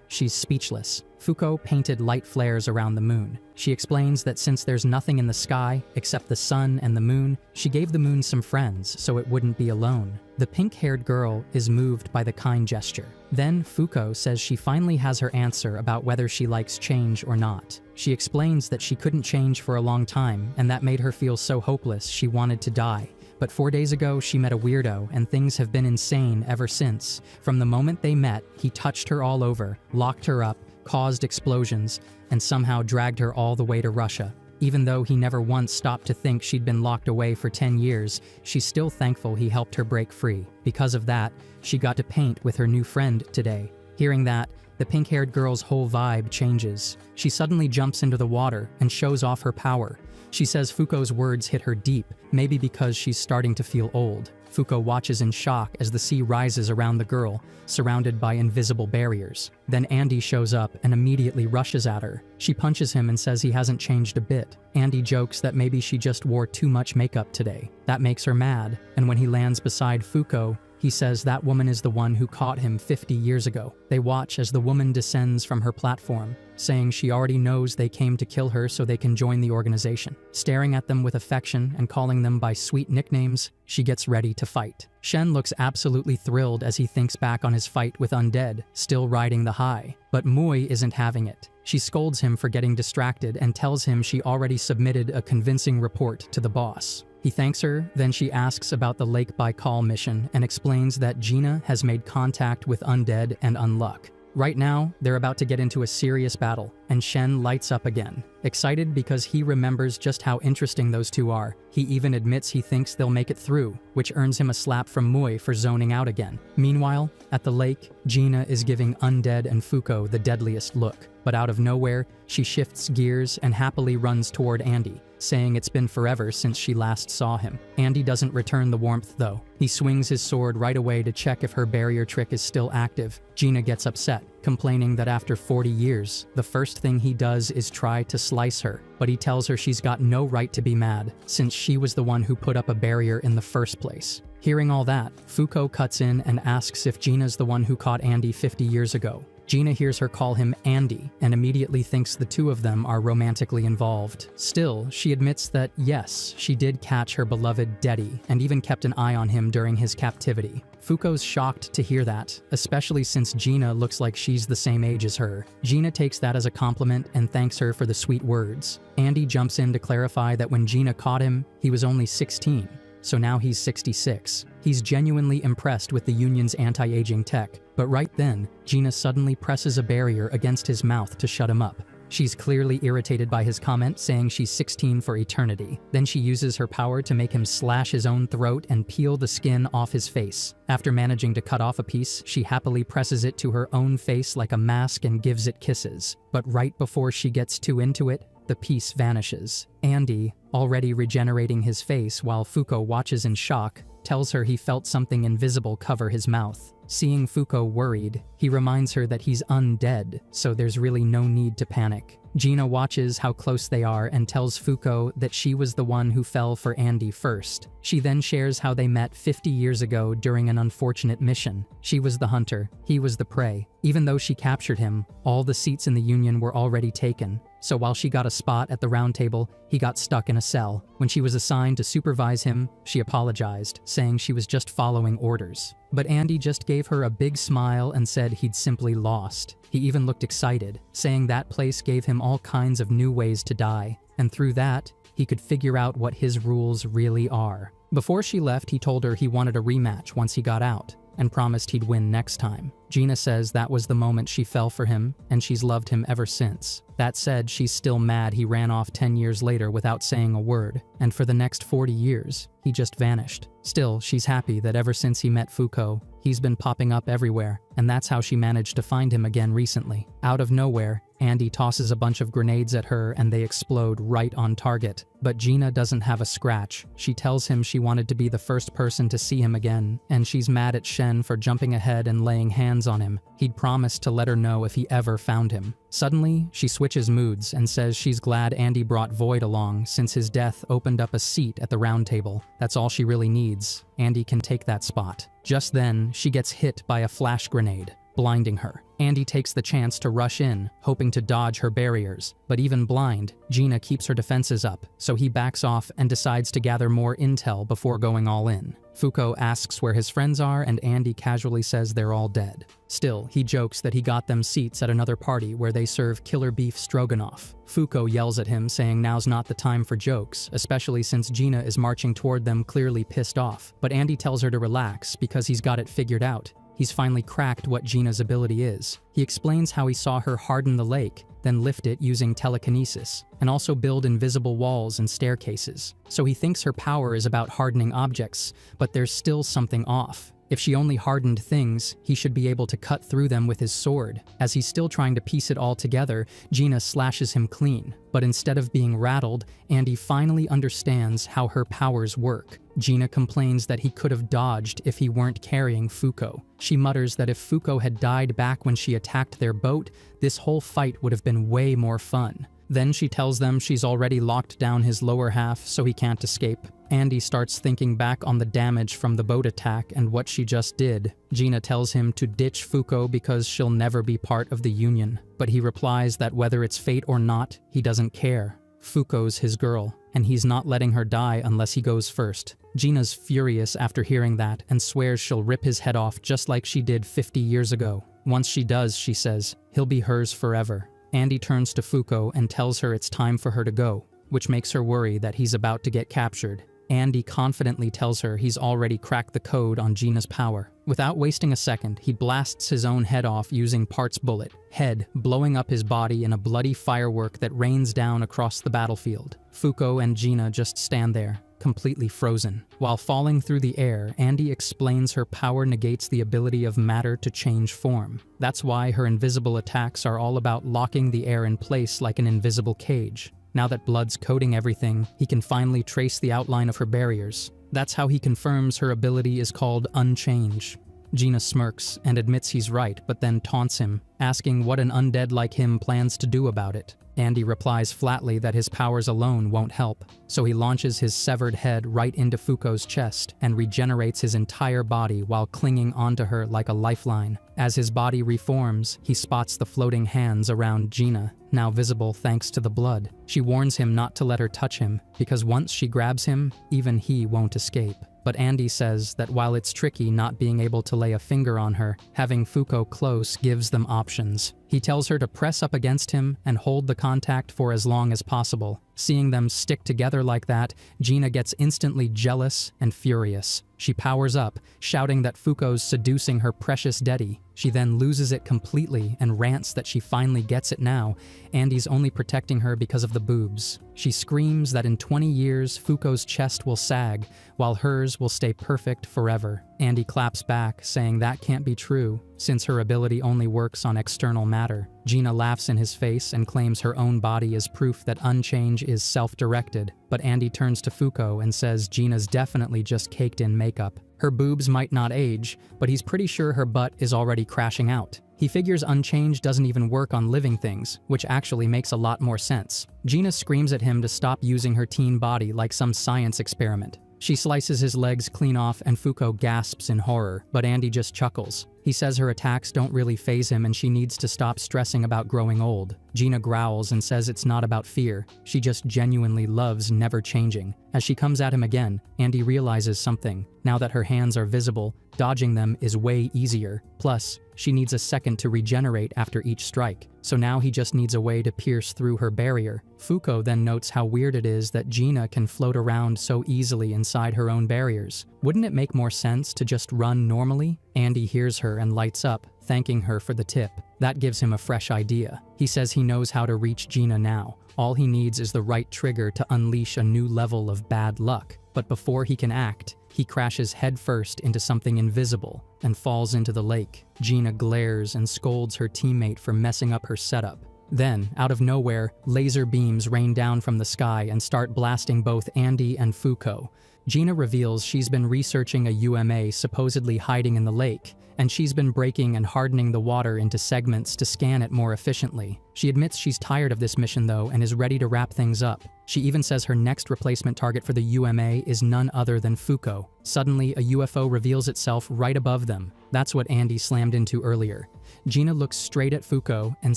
she's speechless. Fuko painted light flares around the moon. She explains that since there's nothing in the sky except the sun and the moon, she gave the moon some friends so it wouldn't be alone. The pink-haired girl is moved by the kind gesture. Then Fuko says she finally has her answer about whether she likes change or not. She explains that she couldn't change for a long time, and that made her feel so hopeless she wanted to die. But 4 days ago, she met a weirdo, and things have been insane ever since. From the moment they met, he touched her all over, locked her up, caused explosions, and somehow dragged her all the way to Russia. Even though he never once stopped to think she'd been locked away for 10 years, she's still thankful he helped her break free. Because of that, she got to paint with her new friend today. Hearing that, the pink-haired girl's whole vibe changes. She suddenly jumps into the water and shows off her power. She says Fuko's words hit her deep, maybe because she's starting to feel old. Fuko watches in shock as the sea rises around the girl, surrounded by invisible barriers. Then Andy shows up and immediately rushes at her. She punches him and says he hasn't changed a bit. Andy jokes that maybe she just wore too much makeup today. That makes her mad, and when he lands beside Fuko, he says that woman is the one who caught him 50 years ago. They watch as the woman descends from her platform, saying she already knows they came to kill her so they can join the organization. Staring at them with affection and calling them by sweet nicknames, she gets ready to fight. Shen looks absolutely thrilled as he thinks back on his fight with undead, still riding the high. But Mui isn't having it. She scolds him for getting distracted and tells him she already submitted a convincing report to the boss. He thanks her, then she asks about the Lake Baikal mission and explains that Gina has made contact with undead and unluck. Right now, they're about to get into a serious battle, and Shen lights up again, excited because he remembers just how interesting those two are. He even admits he thinks they'll make it through, which earns him a slap from Mui for zoning out again. Meanwhile, at the lake, Gina is giving Undead and Fuko the deadliest look, but out of nowhere, she shifts gears and happily runs toward Andy, saying it's been forever since she last saw him. Andy doesn't return the warmth though. He swings his sword right away to check if her barrier trick is still active. Gina gets upset, complaining that after 40 years, the first thing he does is try to slice her, but he tells her she's got no right to be mad, since she was the one who put up a barrier in the first place. Hearing all that, Fuko cuts in and asks if Gina's the one who caught Andy 50 years ago. Gina hears her call him Andy and immediately thinks the two of them are romantically involved. Still, she admits that yes, she did catch her beloved Dedi and even kept an eye on him during his captivity. Fuko's shocked to hear that, especially since Gina looks like she's the same age as her. Gina takes that as a compliment and thanks her for the sweet words. Andy jumps in to clarify that when Gina caught him, he was only 16. So now he's 66. He's genuinely impressed with the Union's anti-aging tech, but right then, Gina suddenly presses a barrier against his mouth to shut him up. She's clearly irritated by his comment, saying she's 16 for eternity. Then she uses her power to make him slash his own throat and peel the skin off his face. After managing to cut off a piece, she happily presses it to her own face like a mask and gives it kisses. But right before she gets too into it, the piece vanishes. Andy, already regenerating his face while Fuko watches in shock, tells her he felt something invisible cover his mouth. Seeing Fuko worried, he reminds her that he's undead, so there's really no need to panic. Gina watches how close they are and tells Fuko that she was the one who fell for Andy first. She then shares how they met 50 years ago during an unfortunate mission. She was the hunter, he was the prey. Even though she captured him, all the seats in the Union were already taken. So while she got a spot at the round table, he got stuck in a cell. When she was assigned to supervise him, she apologized, saying she was just following orders. But Andy just gave her a big smile and said he'd simply lost. He even looked excited, saying that place gave him all kinds of new ways to die, and through that, he could figure out what his rules really are. Before she left, he told her he wanted a rematch once he got out, and promised he'd win next time. Gina says that was the moment she fell for him, and she's loved him ever since. That said, she's still mad he ran off 10 years later without saying a word, and for the next 40 years, he just vanished. Still, she's happy that ever since he met Fuko, he's been popping up everywhere, and that's how she managed to find him again recently. Out of nowhere, Andy tosses a bunch of grenades at her and they explode right on target. But Gina doesn't have a scratch. She tells him she wanted to be the first person to see him again, and she's mad at Shen for jumping ahead and laying hands on him. He'd promised to let her know if he ever found him. Suddenly, she switches moods and says she's glad Andy brought Void along since his death opened up a seat at the round table. That's all she really needs. Andy can take that spot. Just then, she gets hit by a flash grenade, blinding her. Andy takes the chance to rush in, hoping to dodge her barriers. But even blind, Gina keeps her defenses up, so he backs off and decides to gather more intel before going all in. Fuko asks where his friends are, and Andy casually says they're all dead. Still, he jokes that he got them seats at another party where they serve killer beef stroganoff. Fuko yells at him, saying now's not the time for jokes, especially since Gina is marching toward them clearly pissed off. But Andy tells her to relax because he's got it figured out. He's finally cracked what Gina's ability is. He explains how he saw her harden the lake, then lift it using telekinesis, and also build invisible walls and staircases. So he thinks her power is about hardening objects, but there's still something off. If she only hardened things, he should be able to cut through them with his sword. As he's still trying to piece it all together, Gina slashes him clean. But instead of being rattled, Andy finally understands how her powers work. Gina complains that he could have dodged if he weren't carrying Fuko. She mutters that if Fuko had died back when she attacked their boat, this whole fight would have been way more fun. Then she tells them she's already locked down his lower half so he can't escape. Andy starts thinking back on the damage from the boat attack and what she just did. Gina tells him to ditch Fuko because she'll never be part of the Union. But he replies that whether it's fate or not, he doesn't care. Fuko's his girl, and he's not letting her die unless he goes first. Gina's furious after hearing that and swears she'll rip his head off just like she did 50 years ago. Once she does, she says, he'll be hers forever. Andy turns to Fuko and tells her it's time for her to go, which makes her worry that he's about to get captured. Andy confidently tells her he's already cracked the code on Gina's power. Without wasting a second, he blasts his own head off using Part's bullet, head blowing up his body in a bloody firework that rains down across the battlefield. Fuko and Gina just stand there, completely frozen. While falling through the air, Andy explains her power negates the ability of matter to change form. That's why her invisible attacks are all about locking the air in place like an invisible cage. Now that blood's coating everything, he can finally trace the outline of her barriers. That's how he confirms her ability is called Unchange. Gina smirks and admits he's right, but then taunts him, asking what an undead like him plans to do about it. Andy replies flatly that his powers alone won't help, so he launches his severed head right into Fuko's chest and regenerates his entire body while clinging onto her like a lifeline. As his body reforms, he spots the floating hands around Gina, now visible thanks to the blood. She warns him not to let her touch him, because once she grabs him, even he won't escape. But Andy says that while it's tricky not being able to lay a finger on her, having Fuko close gives them options. He tells her to press up against him and hold the contact for as long as possible. Seeing them stick together like that, Gina gets instantly jealous and furious. She powers up, shouting that Fuko's seducing her precious Deddy. She then loses it completely and rants that she finally gets it now. Andy's only protecting her because of the boobs. She screams that in 20 years, Fuko's chest will sag, while hers will stay perfect forever. Andy claps back, saying that can't be true, since her ability only works on external matter. Gina laughs in his face and claims her own body is proof that Unchange is self-directed, but Andy turns to Fuko and says Gina's definitely just caked in makeup. Her boobs might not age, but he's pretty sure her butt is already crashing out. He figures Unchange doesn't even work on living things, which actually makes a lot more sense. Gina screams at him to stop using her teen body like some science experiment. She slices his legs clean off and Fuko gasps in horror, but Andy just chuckles. He says her attacks don't really faze him and she needs to stop stressing about growing old. Gina growls and says it's not about fear, she just genuinely loves never changing. As she comes at him again, Andy realizes something. Now that her hands are visible, dodging them is way easier. Plus, she needs a second to regenerate after each strike, so now he just needs a way to pierce through her barrier. Fuko then notes how weird it is that Gina can float around so easily inside her own barriers. Wouldn't it make more sense to just run normally? Andy hears her and lights up, thanking her for the tip. That gives him a fresh idea. He says he knows how to reach Gina now. All he needs is the right trigger to unleash a new level of bad luck. But before he can act, he crashes headfirst into something invisible and falls into the lake. Gina glares and scolds her teammate for messing up her setup. Then, out of nowhere, laser beams rain down from the sky and start blasting both Andy and Fuko. Gina reveals she's been researching a UMA supposedly hiding in the lake, and she's been breaking and hardening the water into segments to scan it more efficiently. She admits she's tired of this mission though and is ready to wrap things up. She even says her next replacement target for the UMA is none other than Fuko. Suddenly, a UFO reveals itself right above them. That's what Andy slammed into earlier. Gina looks straight at Fuko and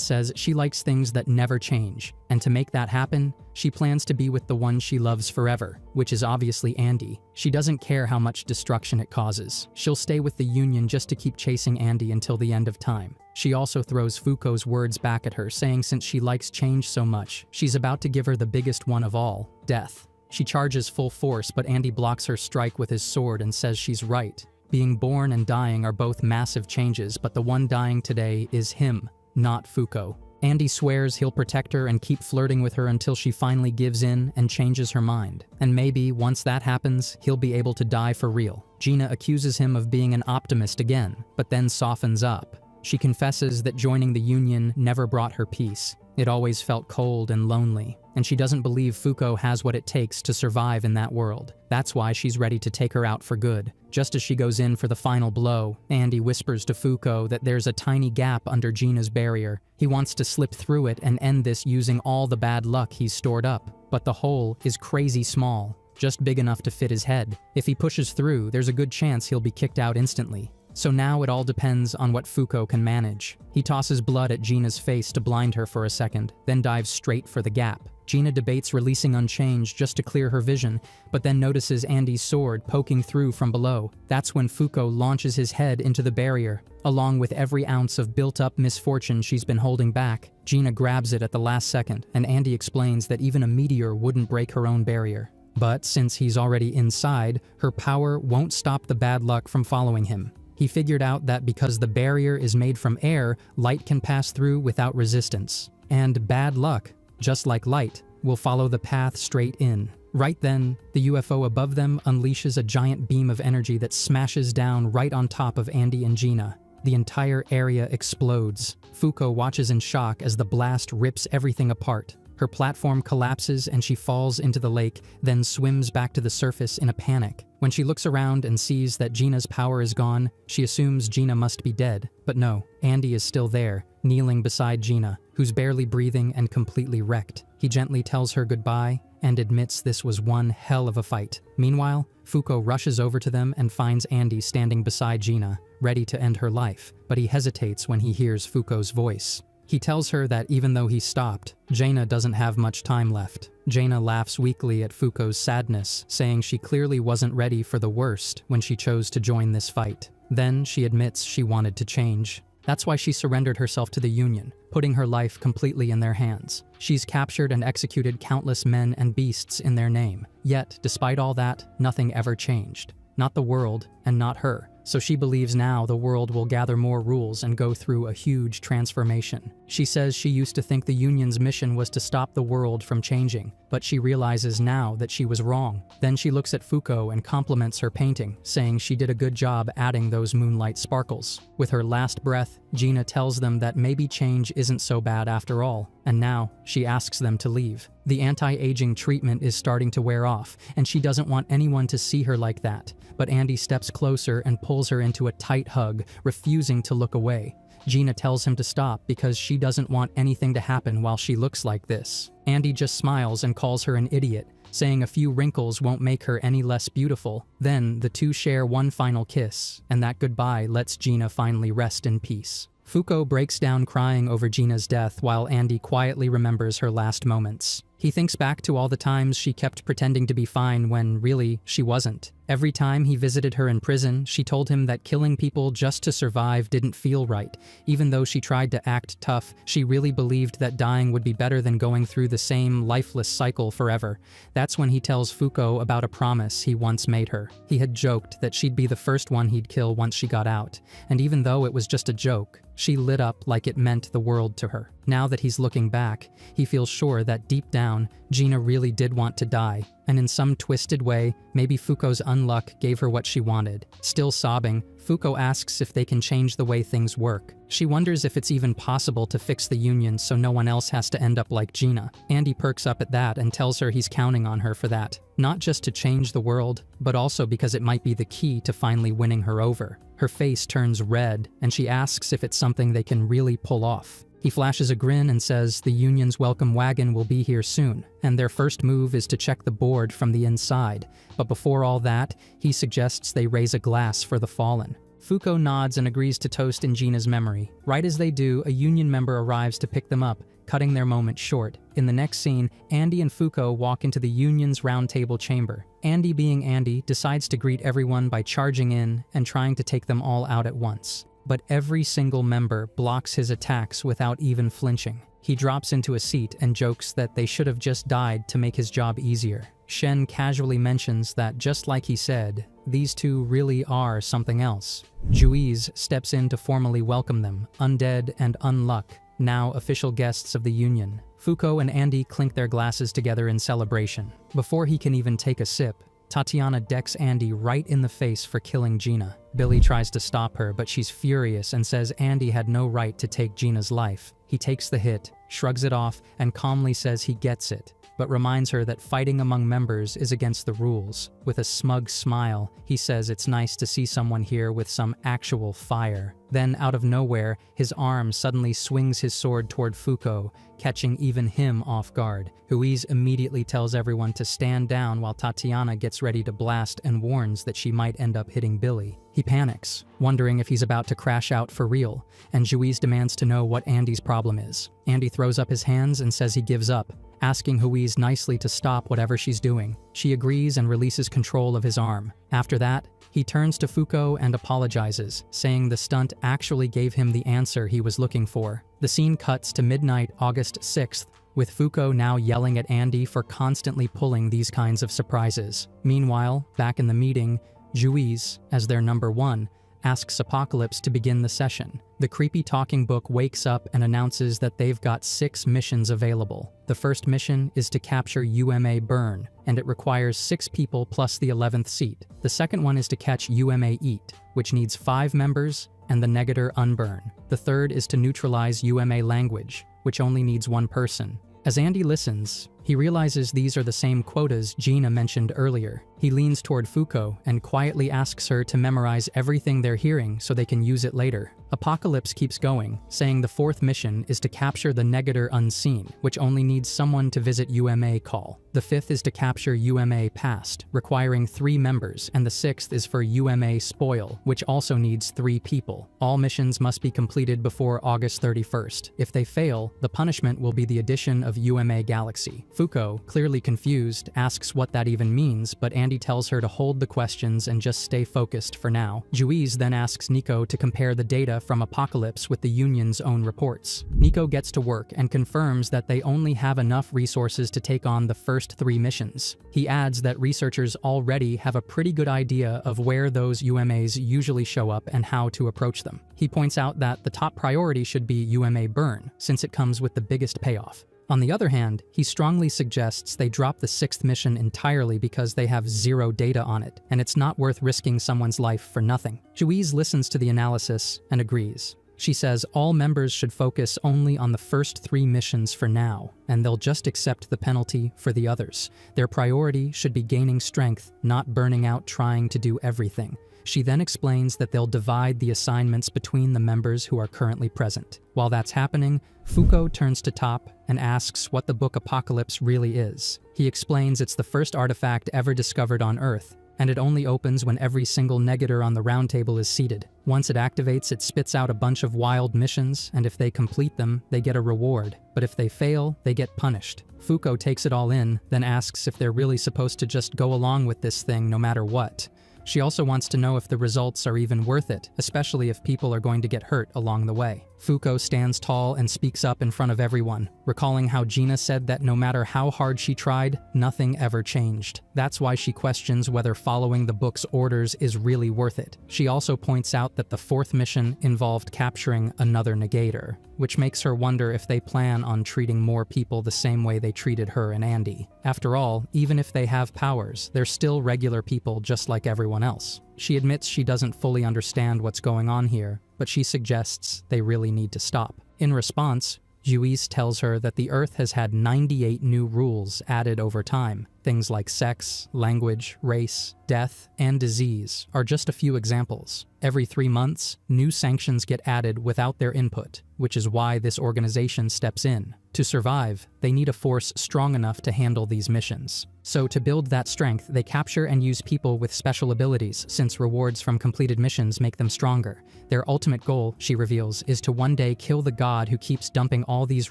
says she likes things that never change, and to make that happen, she plans to be with the one she loves forever, which is obviously Andy. She doesn't care how much destruction it causes. She'll stay with the Union just to keep chasing Andy until the end of time. She also throws Fuko's words back at her, saying since she likes change so much, she's about to give her the biggest one of all, death. She charges full force, but Andy blocks her strike with his sword and says she's right. Being born and dying are both massive changes, but the one dying today is him, not Fuko. Andy swears he'll protect her and keep flirting with her until she finally gives in and changes her mind. And maybe, once that happens, he'll be able to die for real. Gina accuses him of being an optimist again, but then softens up. She confesses that joining the Union never brought her peace. It always felt cold and lonely, and she doesn't believe Fuko has what it takes to survive in that world. That's why she's ready to take her out for good. Just as she goes in for the final blow, Andy whispers to Fuko that there's a tiny gap under Gina's barrier. He wants to slip through it and end this using all the bad luck he's stored up. But the hole is crazy small, just big enough to fit his head. If he pushes through, there's a good chance he'll be kicked out instantly. So now it all depends on what Fuko can manage. He tosses blood at Gina's face to blind her for a second, then dives straight for the gap. Gina debates releasing Unchanged just to clear her vision, but then notices Andy's sword poking through from below. That's when Fuko launches his head into the barrier. Along with every ounce of built-up misfortune she's been holding back, Gina grabs it at the last second, and Andy explains that even a meteor wouldn't break her own barrier. But since he's already inside, her power won't stop the bad luck from following him. He figured out that because the barrier is made from air, light can pass through without resistance. And bad luck, just like light, will follow the path straight in. Right then, the UFO above them unleashes a giant beam of energy that smashes down right on top of Andy and Gina. The entire area explodes. Fuko watches in shock as the blast rips everything apart. Her platform collapses and she falls into the lake, then swims back to the surface in a panic. When she looks around and sees that Gina's power is gone, she assumes Gina must be dead. But no, Andy is still there, kneeling beside Gina, who's barely breathing and completely wrecked. He gently tells her goodbye and admits this was one hell of a fight. Meanwhile, Fuko rushes over to them and finds Andy standing beside Gina, ready to end her life, but he hesitates when he hears Fuko's voice. He tells her that even though he stopped, Jaina doesn't have much time left. Jaina laughs weakly at Fuko's sadness, saying she clearly wasn't ready for the worst when she chose to join this fight. Then she admits she wanted to change. That's why she surrendered herself to the Union, putting her life completely in their hands. She's captured and executed countless men and beasts in their name. Yet, despite all that, nothing ever changed. Not the world, and not her. So she believes now the world will gather more rules and go through a huge transformation. She says she used to think the Union's mission was to stop the world from changing, but she realizes now that she was wrong. Then she looks at Fuko and compliments her painting, saying she did a good job adding those moonlight sparkles. With her last breath, Gina tells them that maybe change isn't so bad after all, and now she asks them to leave. The anti-aging treatment is starting to wear off, and she doesn't want anyone to see her like that. But Andy steps closer and pulls her into a tight hug, refusing to look away. Gina tells him to stop because she doesn't want anything to happen while she looks like this. Andy just smiles and calls her an idiot, saying a few wrinkles won't make her any less beautiful. Then, the two share one final kiss, and that goodbye lets Gina finally rest in peace. Fuko breaks down crying over Gina's death while Andy quietly remembers her last moments. He thinks back to all the times she kept pretending to be fine when, really, she wasn't. Every time he visited her in prison, she told him that killing people just to survive didn't feel right. Even though she tried to act tough, she really believed that dying would be better than going through the same lifeless cycle forever. That's when he tells Fuko about a promise he once made her. He had joked that she'd be the first one he'd kill once she got out, and even though it was just a joke, she lit up like it meant the world to her. Now that he's looking back, he feels sure that deep down, Gina really did want to die, and in some twisted way, maybe Fuko's unluck gave her what she wanted. Still sobbing, Fuko asks if they can change the way things work. She wonders if it's even possible to fix the union so no one else has to end up like Gina. Andy perks up at that and tells her he's counting on her for that. Not just to change the world, but also because it might be the key to finally winning her over. Her face turns red, and she asks if it's something they can really pull off. He flashes a grin and says the union's welcome wagon will be here soon, and their first move is to check the board from the inside. But before all that, he suggests they raise a glass for the fallen. Fuko nods and agrees to toast in Gina's memory. Right as they do, a union member arrives to pick them up, cutting their moment short. In the next scene, Andy and Fuko walk into the union's roundtable chamber. Andy, being Andy, decides to greet everyone by charging in and trying to take them all out at once. But every single member blocks his attacks without even flinching. He drops into a seat and jokes that they should have just died to make his job easier. Shen casually mentions that just like he said, these two really are something else. Juiz steps in to formally welcome them, Undead and Unluck, now official guests of the Union. Fuko and Andy clink their glasses together in celebration. Before he can even take a sip, Tatiana decks Andy right in the face for killing Gina. Billy tries to stop her, but she's furious and says Andy had no right to take Gina's life. He takes the hit, shrugs it off, and calmly says he gets it, but reminds her that fighting among members is against the rules. With a smug smile, he says it's nice to see someone here with some actual fire. Then, out of nowhere, his arm suddenly swings his sword toward Fuko, catching even him off guard. Juiz immediately tells everyone to stand down while Tatiana gets ready to blast and warns that she might end up hitting Billy. He panics, wondering if he's about to crash out for real, and Juiz demands to know what Andy's problem is. Andy throws up his hands and says he gives up, asking Juiz nicely to stop whatever she's doing. She agrees and releases control of his arm. After that, he turns to Fuko and apologizes, saying the stunt actually gave him the answer he was looking for. The scene cuts to midnight, August 6th, with Fuko now yelling at Andy for constantly pulling these kinds of surprises. Meanwhile, back in the meeting, Juiz, as their number one, asks Apocalypse to begin the session. The creepy talking book wakes up and announces that they've got 6 missions available. The first mission is to capture UMA Burn, and it requires 6 people plus the 11th seat. The second one is to catch UMA Eat, which needs 5 members, and the Negator Unburn. The third is to neutralize UMA Language, which only needs 1 person. As Andy listens, he realizes these are the same quotas Gina mentioned earlier. He leans toward Fuko and quietly asks her to memorize everything they're hearing so they can use it later. Apocalypse keeps going, saying the 4th mission is to capture the Negator Unseen, which only needs someone to visit UMA Call. The 5th is to capture UMA Past, requiring 3 members, and the 6th is for UMA Spoil, which also needs 3 people. All missions must be completed before August 31st. If they fail, the punishment will be the addition of UMA Galaxy. Fuko, clearly confused, asks what that even means, but Andy tells her to hold the questions and just stay focused for now. Juiz then asks Nico to compare the data from Apocalypse with the Union's own reports. Nico gets to work and confirms that they only have enough resources to take on the first 3 missions. He adds that researchers already have a pretty good idea of where those UMAs usually show up and how to approach them. He points out that the top priority should be UMA Burn, since it comes with the biggest payoff. On the other hand, he strongly suggests they drop the 6th mission entirely because they have 0 data on it, and it's not worth risking someone's life for nothing. Juiz listens to the analysis and agrees. She says all members should focus only on the first 3 missions for now, and they'll just accept the penalty for the others. Their priority should be gaining strength, not burning out trying to do everything. She then explains that they'll divide the assignments between the members who are currently present. While that's happening, Fuko turns to Top and asks what the book Apocalypse really is. He explains it's the first artifact ever discovered on Earth, and it only opens when every single negator on the round table is seated. Once it activates, it spits out a bunch of wild missions, and if they complete them, they get a reward. But if they fail, they get punished. Fuko takes it all in, then asks if they're really supposed to just go along with this thing no matter what. She also wants to know if the results are even worth it, especially if people are going to get hurt along the way. Fuko stands tall and speaks up in front of everyone, recalling how Gina said that no matter how hard she tried, nothing ever changed. That's why she questions whether following the book's orders is really worth it. She also points out that the fourth mission involved capturing another negator, which makes her wonder if they plan on treating more people the same way they treated her and Andy. After all, even if they have powers, they're still regular people just like everyone else. She admits she doesn't fully understand what's going on here, but she suggests they really need to stop. In response, Juiz tells her that the Earth has had 98 new rules added over time. Things like sex, language, race, death, and disease are just a few examples. Every 3 months, new sanctions get added without their input, which is why this organization steps in. To survive, they need a force strong enough to handle these missions. So to build that strength, they capture and use people with special abilities, since rewards from completed missions make them stronger. Their ultimate goal, she reveals, is to one day kill the god who keeps dumping all these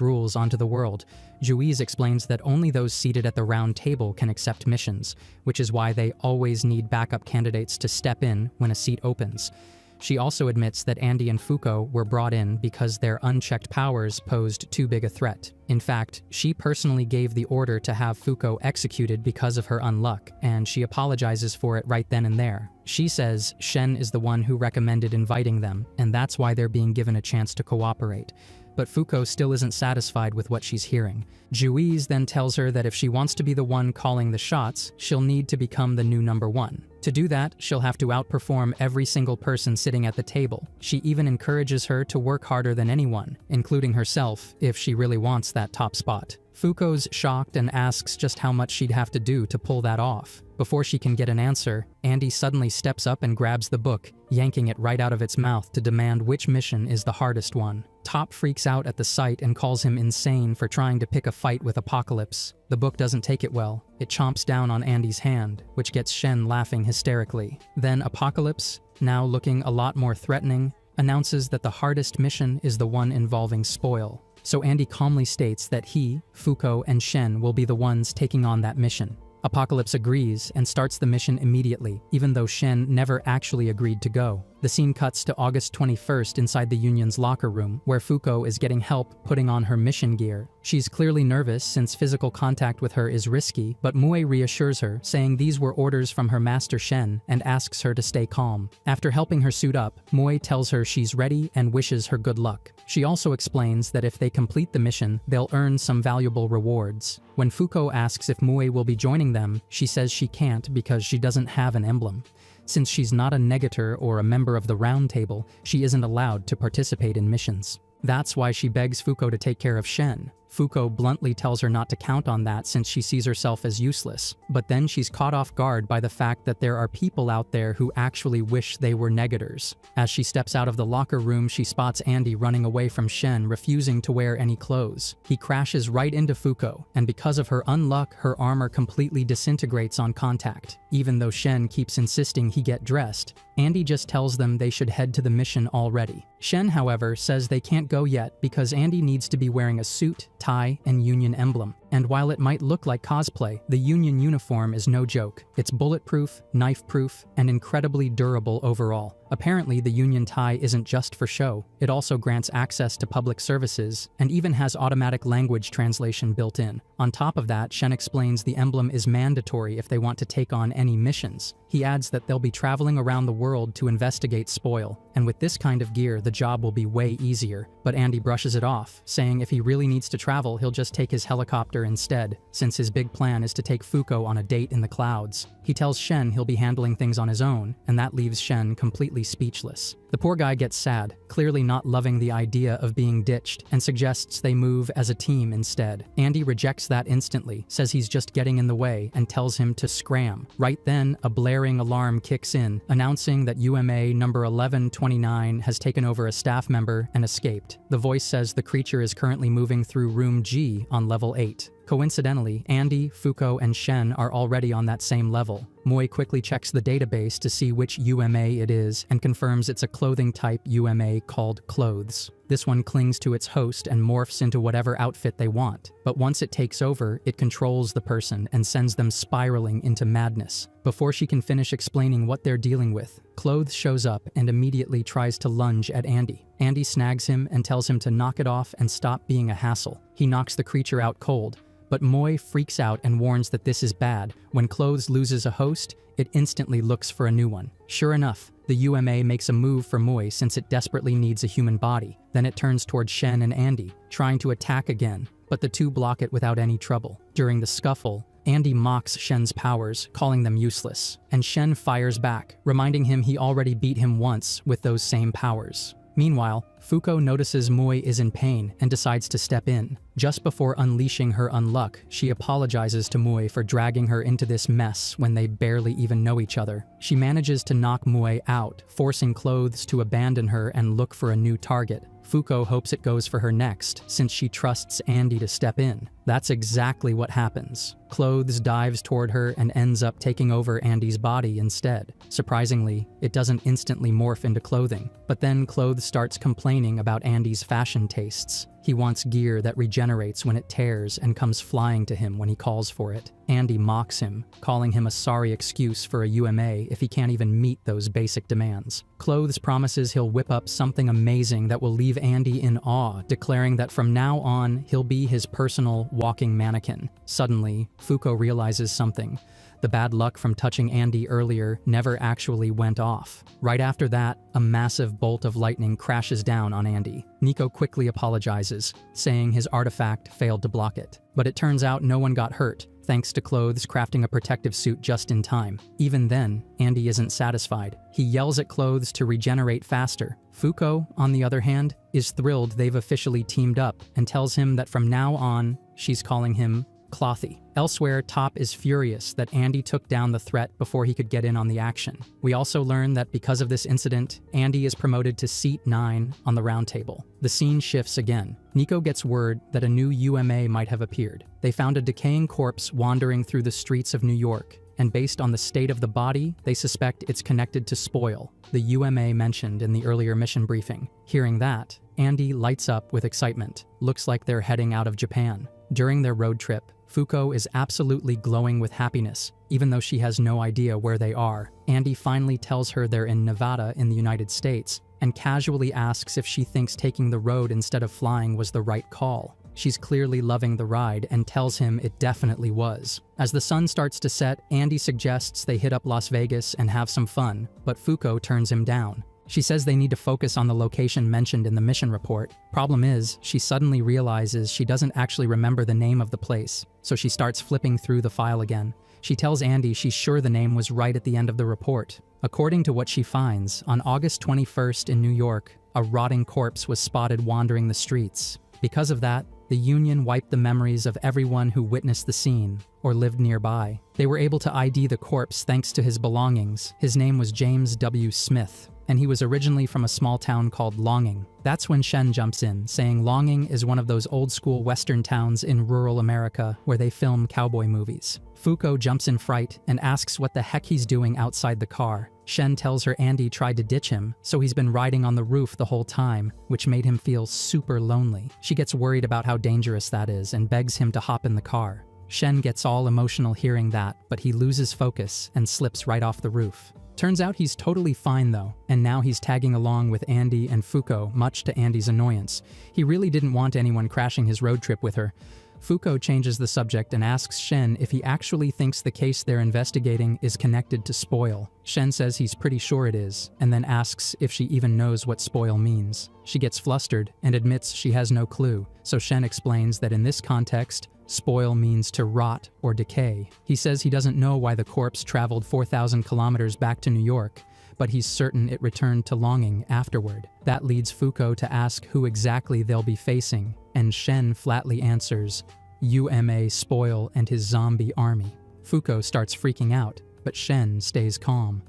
rules onto the world. Juiz explains that only those seated at the round table can accept missions, which is why they always need backup candidates to step in when a seat opens. She also admits that Andy and Fuko were brought in because their unchecked powers posed too big a threat. In fact, she personally gave the order to have Fuko executed because of her unluck, and she apologizes for it right then and there. She says Shen is the one who recommended inviting them, and that's why they're being given a chance to cooperate. But Fuko still isn't satisfied with what she's hearing. Juiz then tells her that if she wants to be the one calling the shots, she'll need to become the new number one. To do that, she'll have to outperform every single person sitting at the table. She even encourages her to work harder than anyone, including herself, if she really wants that top spot. Fuko's shocked and asks just how much she'd have to do to pull that off. Before she can get an answer, Andy suddenly steps up and grabs the book, yanking it right out of its mouth to demand which mission is the hardest one. Top freaks out at the sight and calls him insane for trying to pick a fight with Apocalypse. The book doesn't take it well. It chomps down on Andy's hand, which gets Shen laughing hysterically. Then Apocalypse, now looking a lot more threatening, announces that the hardest mission is the one involving spoil. So Andy calmly states that he, Fuko, and Shen will be the ones taking on that mission. Apocalypse agrees and starts the mission immediately, even though Shen never actually agreed to go. The scene cuts to August 21st inside the Union's locker room, where Fuko is getting help putting on her mission gear. She's clearly nervous since physical contact with her is risky, but Mue reassures her, saying these were orders from her master Shen, and asks her to stay calm. After helping her suit up, Mue tells her she's ready and wishes her good luck. She also explains that if they complete the mission, they'll earn some valuable rewards. When Fuko asks if Mue will be joining them, she says she can't because she doesn't have an emblem. Since she's not a negator or a member of the Round Table, she isn't allowed to participate in missions. That's why she begs Fuko to take care of Shen. Fuko bluntly tells her not to count on that since she sees herself as useless. But then she's caught off guard by the fact that there are people out there who actually wish they were negators. As she steps out of the locker room, she spots Andy running away from Shen, refusing to wear any clothes. He crashes right into Fuko, and because of her unluck, her armor completely disintegrates on contact. Even though Shen keeps insisting he get dressed, Andy just tells them they should head to the mission already. Shen, however, says they can't go yet because Andy needs to be wearing a suit, tie, and Union emblem. And while it might look like cosplay, the Union uniform is no joke. It's bulletproof, knife-proof, and incredibly durable overall. Apparently, the Union tie isn't just for show. It also grants access to public services, and even has automatic language translation built in. On top of that, Shen explains the emblem is mandatory if they want to take on any missions. He adds that they'll be traveling around the world to investigate spoil, and with this kind of gear, the job will be way easier. But Andy brushes it off, saying if he really needs to travel, he'll just take his helicopter instead, since his big plan is to take Fuko on a date in the clouds. He tells Shen he'll be handling things on his own, and that leaves Shen completely speechless. The poor guy gets sad, clearly not loving the idea of being ditched, and suggests they move as a team instead. Andy rejects that instantly, says he's just getting in the way, and tells him to scram. Right then, a blaring alarm kicks in, announcing that UMA number 1129 has taken over a staff member and escaped. The voice says the creature is currently moving through room G on level 8. Coincidentally, Andy, Fuko, and Shen are already on that same level. Moi quickly checks the database to see which UMA it is and confirms it's a clothing type UMA called Clothes. This one clings to its host and morphs into whatever outfit they want. But once it takes over, it controls the person and sends them spiraling into madness. Before she can finish explaining what they're dealing with, Clothes shows up and immediately tries to lunge at Andy. Andy snags him and tells him to knock it off and stop being a hassle. He knocks the creature out cold. But Moi freaks out and warns that this is bad. When Clothes loses a host, it instantly looks for a new one. Sure enough, the UMA makes a move for Moi since it desperately needs a human body. Then it turns towards Shen and Andy, trying to attack again, but the two block it without any trouble. During the scuffle, Andy mocks Shen's powers, calling them useless, and Shen fires back, reminding him he already beat him once with those same powers. Meanwhile, Fuko notices Moi is in pain and decides to step in. Just before unleashing her unluck, she apologizes to Moi for dragging her into this mess when they barely even know each other. She manages to knock Moi out, forcing Clothes to abandon her and look for a new target. Fuko hopes it goes for her next, since she trusts Andy to step in. That's exactly what happens. Clothes dives toward her and ends up taking over Andy's body instead. Surprisingly, it doesn't instantly morph into clothing. But then Clothes starts complaining about Andy's fashion tastes. He wants gear that regenerates when it tears and comes flying to him when he calls for it. Andy mocks him, calling him a sorry excuse for a UMA if he can't even meet those basic demands. Clothes promises he'll whip up something amazing that will leave Andy in awe, declaring that from now on, he'll be his personal walking mannequin. Suddenly, Fuko realizes something. The bad luck from touching Andy earlier never actually went off. Right after that, a massive bolt of lightning crashes down on Andy. Nico quickly apologizes, saying his artifact failed to block it. But it turns out no one got hurt, thanks to Clothes crafting a protective suit just in time. Even then, Andy isn't satisfied. He yells at Clothes to regenerate faster. Fuko, on the other hand, is thrilled they've officially teamed up and tells him that from now on, she's calling him Clothy. Elsewhere, Top is furious that Andy took down the threat before he could get in on the action. We also learn that because of this incident, Andy is promoted to Seat 9 on the round table. The scene shifts again. Nico gets word that a new UMA might have appeared. They found a decaying corpse wandering through the streets of New York, and based on the state of the body, they suspect it's connected to Spoil, the UMA mentioned in the earlier mission briefing. Hearing that, Andy lights up with excitement. Looks like they're heading out of Japan. During their road trip, Fuko is absolutely glowing with happiness, even though she has no idea where they are. Andy finally tells her they're in Nevada in the United States, and casually asks if she thinks taking the road instead of flying was the right call. She's clearly loving the ride and tells him it definitely was. As the sun starts to set, Andy suggests they hit up Las Vegas and have some fun, but Fuko turns him down. She says they need to focus on the location mentioned in the mission report. Problem is, she suddenly realizes she doesn't actually remember the name of the place, so she starts flipping through the file again. She tells Andy she's sure the name was right at the end of the report. According to what she finds, on August 21st in New York, a rotting corpse was spotted wandering the streets. Because of that, the Union wiped the memories of everyone who witnessed the scene or lived nearby. They were able to ID the corpse thanks to his belongings. His name was James W. Smith, and he was originally from a small town called Longing. That's when Shen jumps in, saying Longing is one of those old-school Western towns in rural America where they film cowboy movies. Fuko jumps in fright and asks what the heck he's doing outside the car. Shen tells her Andy tried to ditch him, so he's been riding on the roof the whole time, which made him feel super lonely. She gets worried about how dangerous that is and begs him to hop in the car. Shen gets all emotional hearing that, but he loses focus and slips right off the roof. Turns out he's totally fine though, and now he's tagging along with Andy and Fuko, much to Andy's annoyance. He really didn't want anyone crashing his road trip with her. Fuko changes the subject and asks Shen if he actually thinks the case they're investigating is connected to Spoil. Shen says he's pretty sure it is, and then asks if she even knows what Spoil means. She gets flustered and admits she has no clue, so Shen explains that in this context, Spoil means to rot or decay. He says he doesn't know why the corpse traveled 4,000 kilometers back to New York, but he's certain it returned to Longing afterward. That leads Fuko to ask who exactly they'll be facing, and Shen flatly answers, UMA Spoil and his zombie army. Fuko starts freaking out, but Shen stays calm.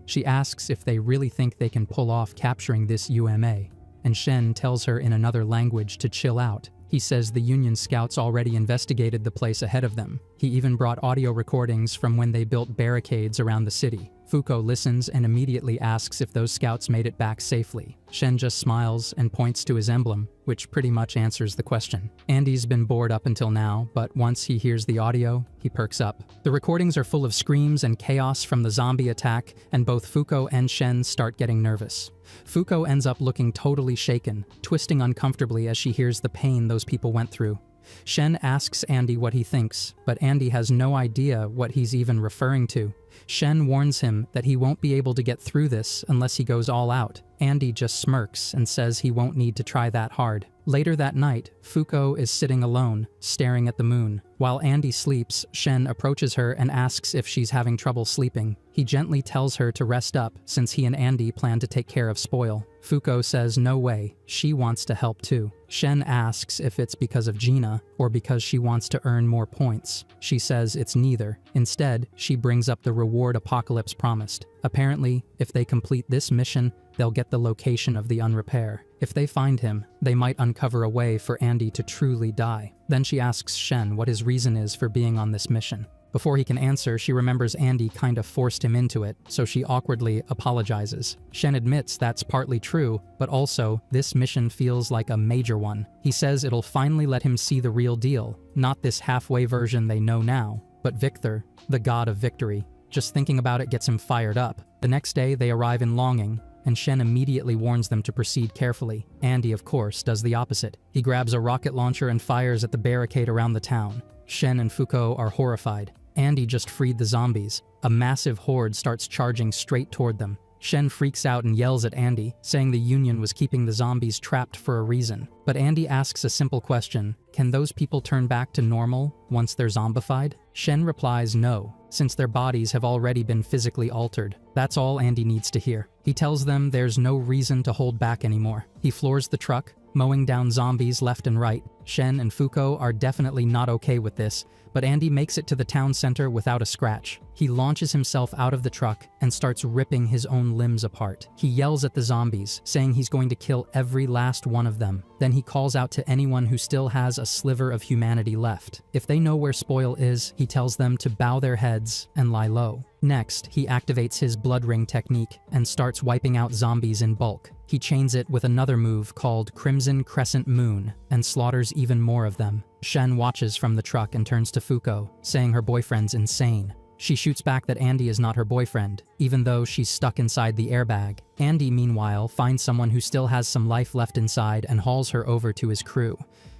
She asks if they really think they can pull off capturing this UMA, and Shen tells her in another language to chill out. He says the Union scouts already investigated the place ahead of them. He even brought audio recordings from when they built barricades around the city. Fuko listens and immediately asks if those scouts made it back safely. Shen just smiles and points to his emblem, which pretty much answers the question. Andy's been bored up until now, but once he hears the audio, he perks up. The recordings are full of screams and chaos from the zombie attack, and both Fuko and Shen start getting nervous. Fuko ends up looking totally shaken, twisting uncomfortably as she hears the pain those people went through. Shen asks Andy what he thinks, but Andy has no idea what he's even referring to. Shen warns him that he won't be able to get through this unless he goes all out. Andy just smirks and says he won't need to try that hard. Later that night, Fuko is sitting alone, staring at the moon. While Andy sleeps, Shen approaches her and asks if she's having trouble sleeping. He gently tells her to rest up since he and Andy plan to take care of Spoil. Fuko says no way, she wants to help too. Shen asks if it's because of Gina or because she wants to earn more points. She says it's neither. Instead, she brings up the reward Apocalypse promised. Apparently, if they complete this mission, they'll get the location of the unrepair. If they find him, they might uncover a way for Andy to truly die. Then she asks Shen what his reason is for being on this mission. Before he can answer, she remembers Andy kinda forced him into it, so she awkwardly apologizes. Shen admits that's partly true, but also, this mission feels like a major one. He says it'll finally let him see the real deal, not this halfway version they know now, but Victor, the god of victory. Just thinking about it gets him fired up. The next day, they arrive in Longing, and Shen immediately warns them to proceed carefully. Andy, of course, does the opposite. He grabs a rocket launcher and fires at the barricade around the town. Shen and Fuko are horrified. Andy just freed the zombies. A massive horde starts charging straight toward them. Shen freaks out and yells at Andy, saying the Union was keeping the zombies trapped for a reason. But Andy asks a simple question: can those people turn back to normal once they're zombified? Shen replies no, since their bodies have already been physically altered. That's all Andy needs to hear. He tells them there's no reason to hold back anymore. He floors the truck, mowing down zombies left and right. Shen and Fuko are definitely not okay with this, but Andy makes it to the town center without a scratch. He launches himself out of the truck and starts ripping his own limbs apart. He yells at the zombies, saying he's going to kill every last one of them. Then he calls out to anyone who still has a sliver of humanity left. If they know where Spoil is, he tells them to bow their heads and lie low. Next, he activates his blood ring technique and starts wiping out zombies in bulk. He chains it with another move called Crimson Crescent Moon and slaughters even more of them. Shen watches from the truck and turns to Fuko, saying her boyfriend's insane. She shoots back that Andy is not her boyfriend, even though she's stuck inside the airbag. Andy, meanwhile, finds someone who still has some life left inside and hauls her over to his crew.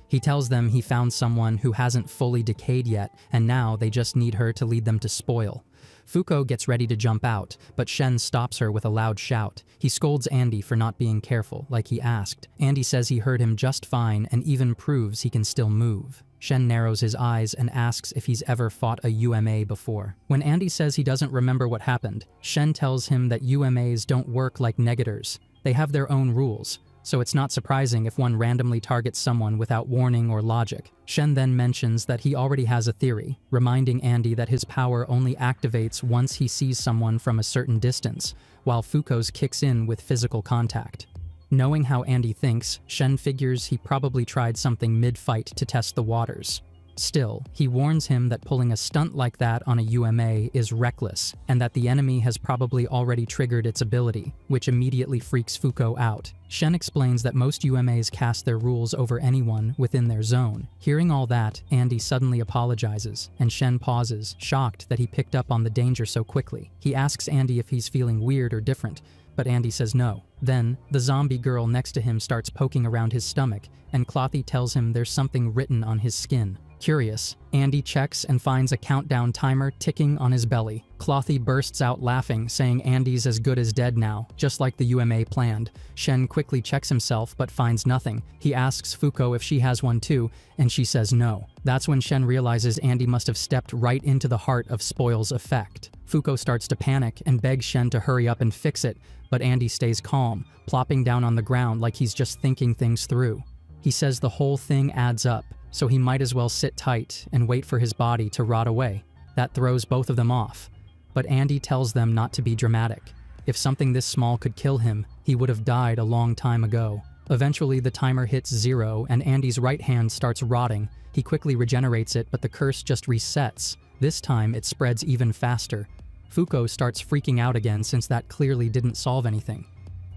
He tells them he found someone who hasn't fully decayed yet, and now they just need her to lead them to Spoil. Fuko gets ready to jump out, but Shen stops her with a loud shout. He scolds Andy for not being careful, like he asked. Andy says he heard him just fine and even proves he can still move. Shen narrows his eyes and asks if he's ever fought a UMA before. When Andy says he doesn't remember what happened, Shen tells him that UMAs don't work like negators. They have their own rules, so it's not surprising if one randomly targets someone without warning or logic. Shen then mentions that he already has a theory, reminding Andy that his power only activates once he sees someone from a certain distance, while Fuko's kicks in with physical contact. Knowing how Andy thinks, Shen figures he probably tried something mid-fight to test the waters. Still, he warns him that pulling a stunt like that on a UMA is reckless, and that the enemy has probably already triggered its ability, which immediately freaks Fuko out. Shen explains that most UMAs cast their rules over anyone within their zone. Hearing all that, Andy suddenly apologizes, and Shen pauses, shocked that he picked up on the danger so quickly. He asks Andy if he's feeling weird or different, but Andy says no. Then, the zombie girl next to him starts poking around his stomach, and Clothy tells him there's something written on his skin. Curious, Andy checks and finds a countdown timer ticking on his belly. Clothy bursts out laughing, saying Andy's as good as dead now, just like the UMA planned. Shen quickly checks himself but finds nothing. He asks Fuko if she has one too, and she says no. That's when Shen realizes Andy must have stepped right into the heart of Spoil's effect. Fuko starts to panic and begs Shen to hurry up and fix it, but Andy stays calm, plopping down on the ground like he's just thinking things through. He says the whole thing adds up, so he might as well sit tight and wait for his body to rot away. That throws both of them off. But Andy tells them not to be dramatic. If something this small could kill him, he would have died a long time ago. Eventually, the timer hits 0 and Andy's right hand starts rotting. He quickly regenerates it, but the curse just resets. This time, it spreads even faster. Fuko starts freaking out again since that clearly didn't solve anything.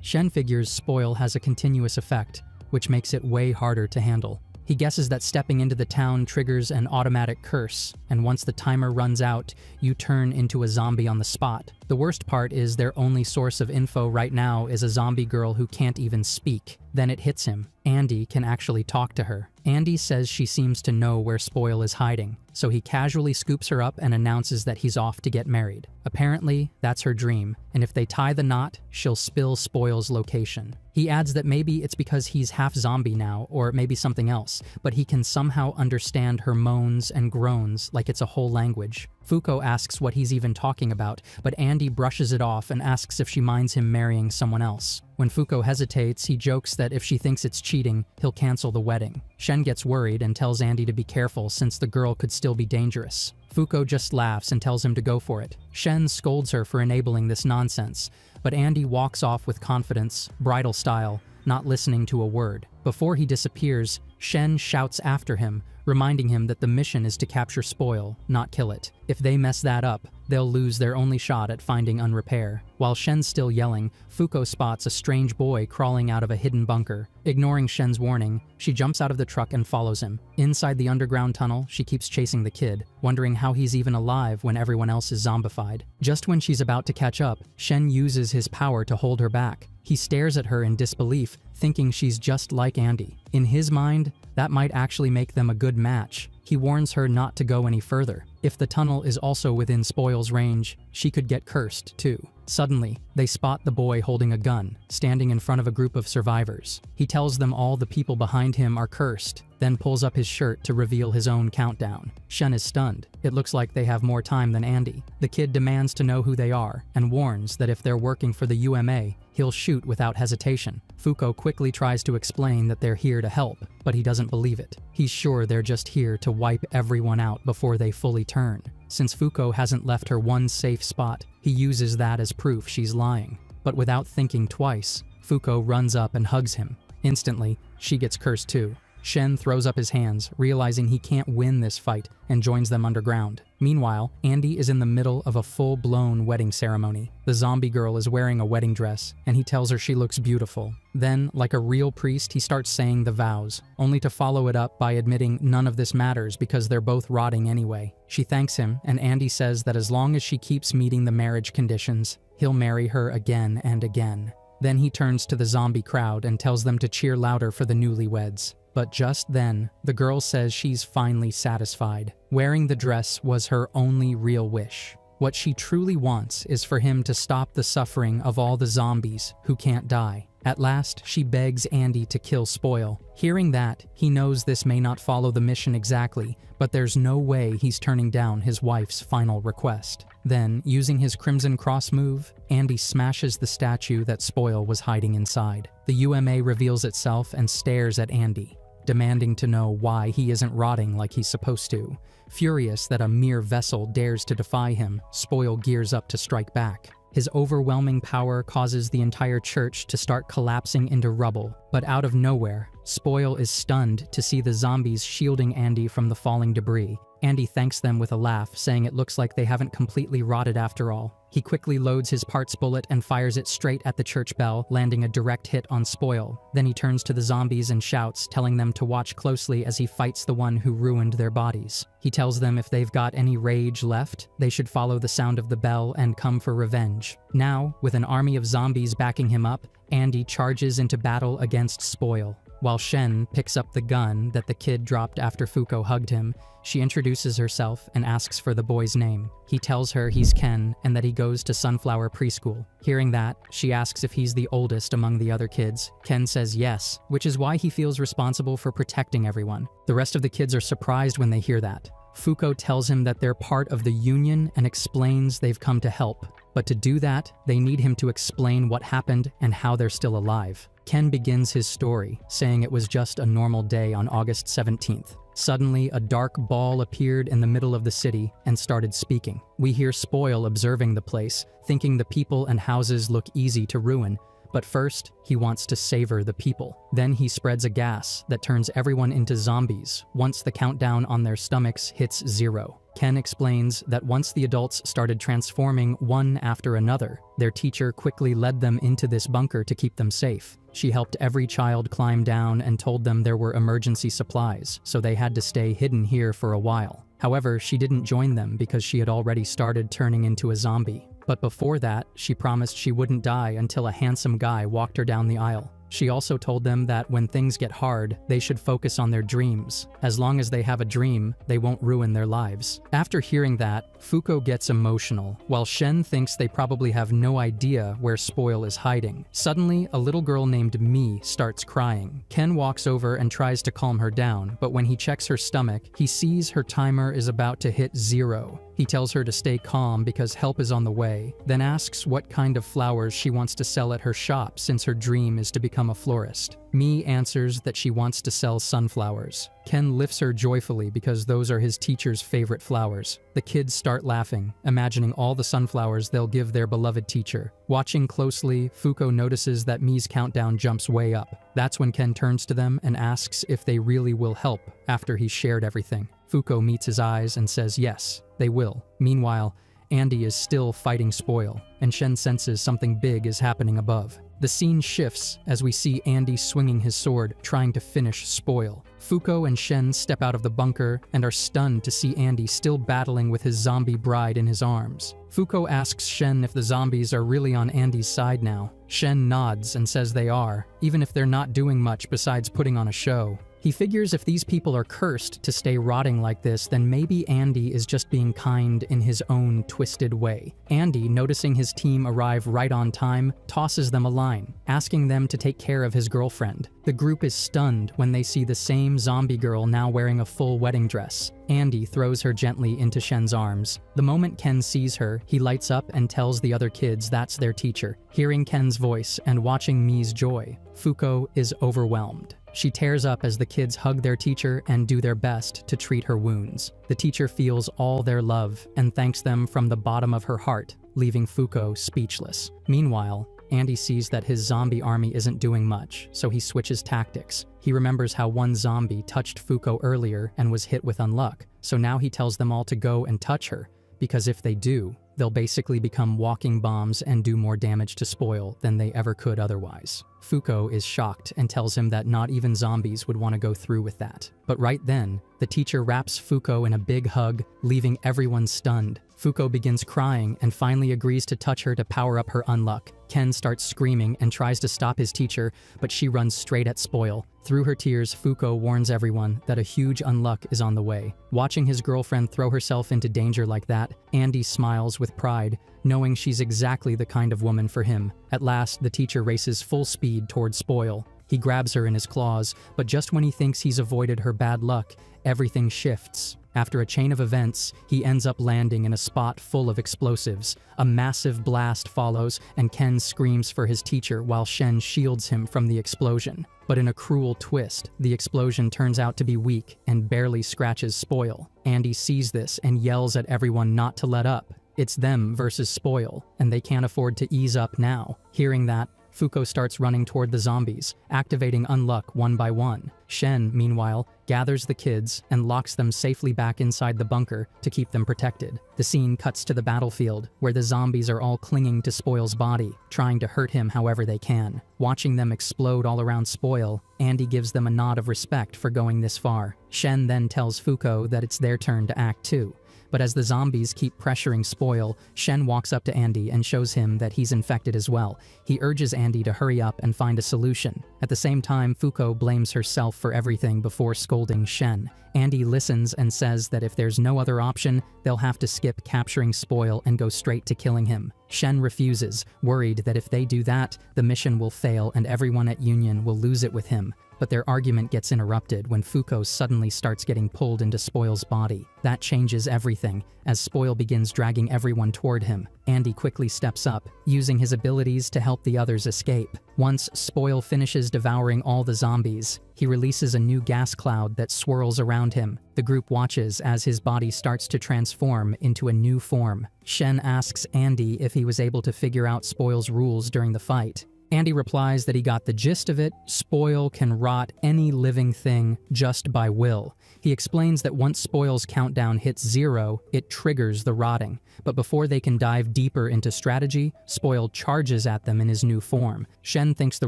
Shen figures Spoil has a continuous effect, which makes it way harder to handle. He guesses that stepping into the town triggers an automatic curse, and once the timer runs out, you turn into a zombie on the spot. The worst part is their only source of info right now is a zombie girl who can't even speak. Then it hits him. Andy can actually talk to her. Andy says she seems to know where Spoil is hiding, so he casually scoops her up and announces that he's off to get married. Apparently, that's her dream, and if they tie the knot, she'll spill Spoil's location. He adds that maybe it's because he's half zombie now, or maybe something else, but he can somehow understand her moans and groans like it's a whole language. Fuko asks what he's even talking about, but Andy brushes it off and asks if she minds him marrying someone else. When Fuko hesitates, he jokes that if she thinks it's cheating, he'll cancel the wedding. Shen gets worried and tells Andy to be careful since the girl could still be dangerous. Fuko just laughs and tells him to go for it. Shen scolds her for enabling this nonsense, but Andy walks off with confidence, bridal style, not listening to a word. Before he disappears, Shen shouts after him, reminding him that the mission is to capture Spoil, not kill it. If they mess that up, they'll lose their only shot at finding Unrepair. While Shen's still yelling, Fuko spots a strange boy crawling out of a hidden bunker. Ignoring Shen's warning, she jumps out of the truck and follows him. Inside the underground tunnel, she keeps chasing the kid, wondering how he's even alive when everyone else is zombified. Just when she's about to catch up, Shen uses his power to hold her back. He stares at her in disbelief, thinking she's just like Andy. In his mind, that might actually make them a good match. He warns her not to go any further. If the tunnel is also within Spoil's range, she could get cursed too. Suddenly, they spot the boy holding a gun, standing in front of a group of survivors. He tells them all the people behind him are cursed, then pulls up his shirt to reveal his own countdown. Shen is stunned. It looks like they have more time than Andy. The kid demands to know who they are, and warns that if they're working for the UMA, he'll shoot without hesitation. Fuko quickly tries to explain that they're here to help, but he doesn't believe it. He's sure they're just here to wipe everyone out before they fully turn. Since Fuko hasn't left her one safe spot, he uses that as proof she's lying. But without thinking twice, Fuko runs up and hugs him. Instantly, she gets cursed too. Shen throws up his hands, realizing he can't win this fight, and joins them underground. Meanwhile, Andy is in the middle of a full-blown wedding ceremony. The zombie girl is wearing a wedding dress, and he tells her she looks beautiful. Then, like a real priest, he starts saying the vows, only to follow it up by admitting none of this matters because they're both rotting anyway. She thanks him, and Andy says that as long as she keeps meeting the marriage conditions, he'll marry her again and again. Then he turns to the zombie crowd and tells them to cheer louder for the newlyweds. But just then, the girl says she's finally satisfied. Wearing the dress was her only real wish. What she truly wants is for him to stop the suffering of all the zombies who can't die. At last, she begs Andy to kill Spoil. Hearing that, he knows this may not follow the mission exactly, but there's no way he's turning down his wife's final request. Then, using his Crimson Cross move, Andy smashes the statue that Spoil was hiding inside. The UMA reveals itself and stares at Andy, demanding to know why he isn't rotting like he's supposed to. Furious that a mere vessel dares to defy him, Spoil gears up to strike back. His overwhelming power causes the entire church to start collapsing into rubble, but out of nowhere, Spoil is stunned to see the zombies shielding Andy from the falling debris. Andy thanks them with a laugh, saying it looks like they haven't completely rotted after all. He quickly loads his parts bullet and fires it straight at the church bell, landing a direct hit on Spoil. Then he turns to the zombies and shouts, telling them to watch closely as he fights the one who ruined their bodies. He tells them if they've got any rage left, they should follow the sound of the bell and come for revenge. Now, with an army of zombies backing him up, Andy charges into battle against Spoil. While Shen picks up the gun that the kid dropped after Fuko hugged him, she introduces herself and asks for the boy's name. He tells her he's Ken and that he goes to Sunflower Preschool. Hearing that, she asks if he's the oldest among the other kids. Ken says yes, which is why he feels responsible for protecting everyone. The rest of the kids are surprised when they hear that. Fuko tells him that they're part of the union and explains they've come to help. But to do that, they need him to explain what happened and how they're still alive. Ken begins his story, saying it was just a normal day on August 17th. Suddenly, a dark ball appeared in the middle of the city and started speaking. We hear Spoil observing the place, thinking the people and houses look easy to ruin. But first, he wants to savor the people. Then he spreads a gas that turns everyone into zombies once the countdown on their stomachs hits 0. Ken explains that once the adults started transforming one after another, their teacher quickly led them into this bunker to keep them safe. She helped every child climb down and told them there were emergency supplies, so they had to stay hidden here for a while. However, she didn't join them because she had already started turning into a zombie. But before that, she promised she wouldn't die until a handsome guy walked her down the aisle. She also told them that when things get hard, they should focus on their dreams. As long as they have a dream, they won't ruin their lives. After hearing that, Fuko gets emotional, while Shen thinks they probably have no idea where Spoil is hiding. Suddenly, a little girl named Mi starts crying. Ken walks over and tries to calm her down, but when he checks her stomach, he sees her timer is about to hit 0. He tells her to stay calm because help is on the way, then asks what kind of flowers she wants to sell at her shop since her dream is to become a florist. Mi answers that she wants to sell sunflowers. Ken lifts her joyfully because those are his teacher's favorite flowers. The kids start laughing, imagining all the sunflowers they'll give their beloved teacher. Watching closely, Fuko notices that Mi's countdown jumps way up. That's when Ken turns to them and asks if they really will help after he's shared everything. Fuko meets his eyes and says yes, they will. Meanwhile, Andy is still fighting Spoil, and Shen senses something big is happening above. The scene shifts as we see Andy swinging his sword, trying to finish Spoil. Fuko and Shen step out of the bunker and are stunned to see Andy still battling with his zombie bride in his arms. Fuko asks Shen if the zombies are really on Andy's side now. Shen nods and says they are, even if they're not doing much besides putting on a show. He figures if these people are cursed to stay rotting like this, then maybe Andy is just being kind in his own twisted way. Andy, noticing his team arrive right on time, tosses them a line, asking them to take care of his girlfriend. The group is stunned when they see the same zombie girl now wearing a full wedding dress. Andy throws her gently into Shen's arms. The moment Ken sees her, he lights up and tells the other kids that's their teacher. Hearing Ken's voice and watching Mi's joy, Fuko is overwhelmed. She tears up as the kids hug their teacher and do their best to treat her wounds. The teacher feels all their love and thanks them from the bottom of her heart, leaving Fuko speechless. Meanwhile, Andy sees that his zombie army isn't doing much, so he switches tactics. He remembers how one zombie touched Fuko earlier and was hit with unluck, so now he tells them all to go and touch her, because if they do, they'll basically become walking bombs and do more damage to Spoil than they ever could otherwise. Fuko is shocked and tells him that not even zombies would want to go through with that. But right then, the teacher wraps Fuko in a big hug, leaving everyone stunned. Fuko begins crying and finally agrees to touch her to power up her unluck. Ken starts screaming and tries to stop his teacher, but she runs straight at Spoil. Through her tears, Fuko warns everyone that a huge unluck is on the way. Watching his girlfriend throw herself into danger like that, Andy smiles with pride, knowing she's exactly the kind of woman for him. At last, the teacher races full speed towards Spoil. He grabs her in his claws, but just when he thinks he's avoided her bad luck, everything shifts. After a chain of events, he ends up landing in a spot full of explosives. A massive blast follows, and Ken screams for his teacher while Shen shields him from the explosion. But in a cruel twist, the explosion turns out to be weak and barely scratches Spoil. Andy sees this and yells at everyone not to let up. It's them versus Spoil, and they can't afford to ease up now. Hearing that, Fuko starts running toward the zombies, activating unluck one by one. Shen, meanwhile, gathers the kids and locks them safely back inside the bunker to keep them protected. The scene cuts to the battlefield, where the zombies are all clinging to Spoil's body, trying to hurt him however they can. Watching them explode all around Spoil, Andy gives them a nod of respect for going this far. Shen then tells Fuko that it's their turn to act too, But as the zombies keep pressuring Spoil, Shen walks up to Andy and shows him that he's infected as well. He urges Andy to hurry up and find a solution. At the same time, Fuko blames herself for everything before scolding Shen. Andy listens and says that if there's no other option, they'll have to skip capturing Spoil and go straight to killing him. Shen refuses, worried that if they do that, the mission will fail and everyone at Union will lose it with him. But their argument gets interrupted when Fuko suddenly starts getting pulled into Spoil's body. That changes everything, as Spoil begins dragging everyone toward him. Andy quickly steps up, using his abilities to help the others escape. Once Spoil finishes devouring all the zombies, he releases a new gas cloud that swirls around him. The group watches as his body starts to transform into a new form. Shen asks Andy if he was able to figure out Spoil's rules during the fight. Andy replies that he got the gist of it. Spoil can rot any living thing just by will. He explains that once Spoil's countdown hits 0, it triggers the rotting. But before they can dive deeper into strategy, Spoil charges at them in his new form. Shen thinks the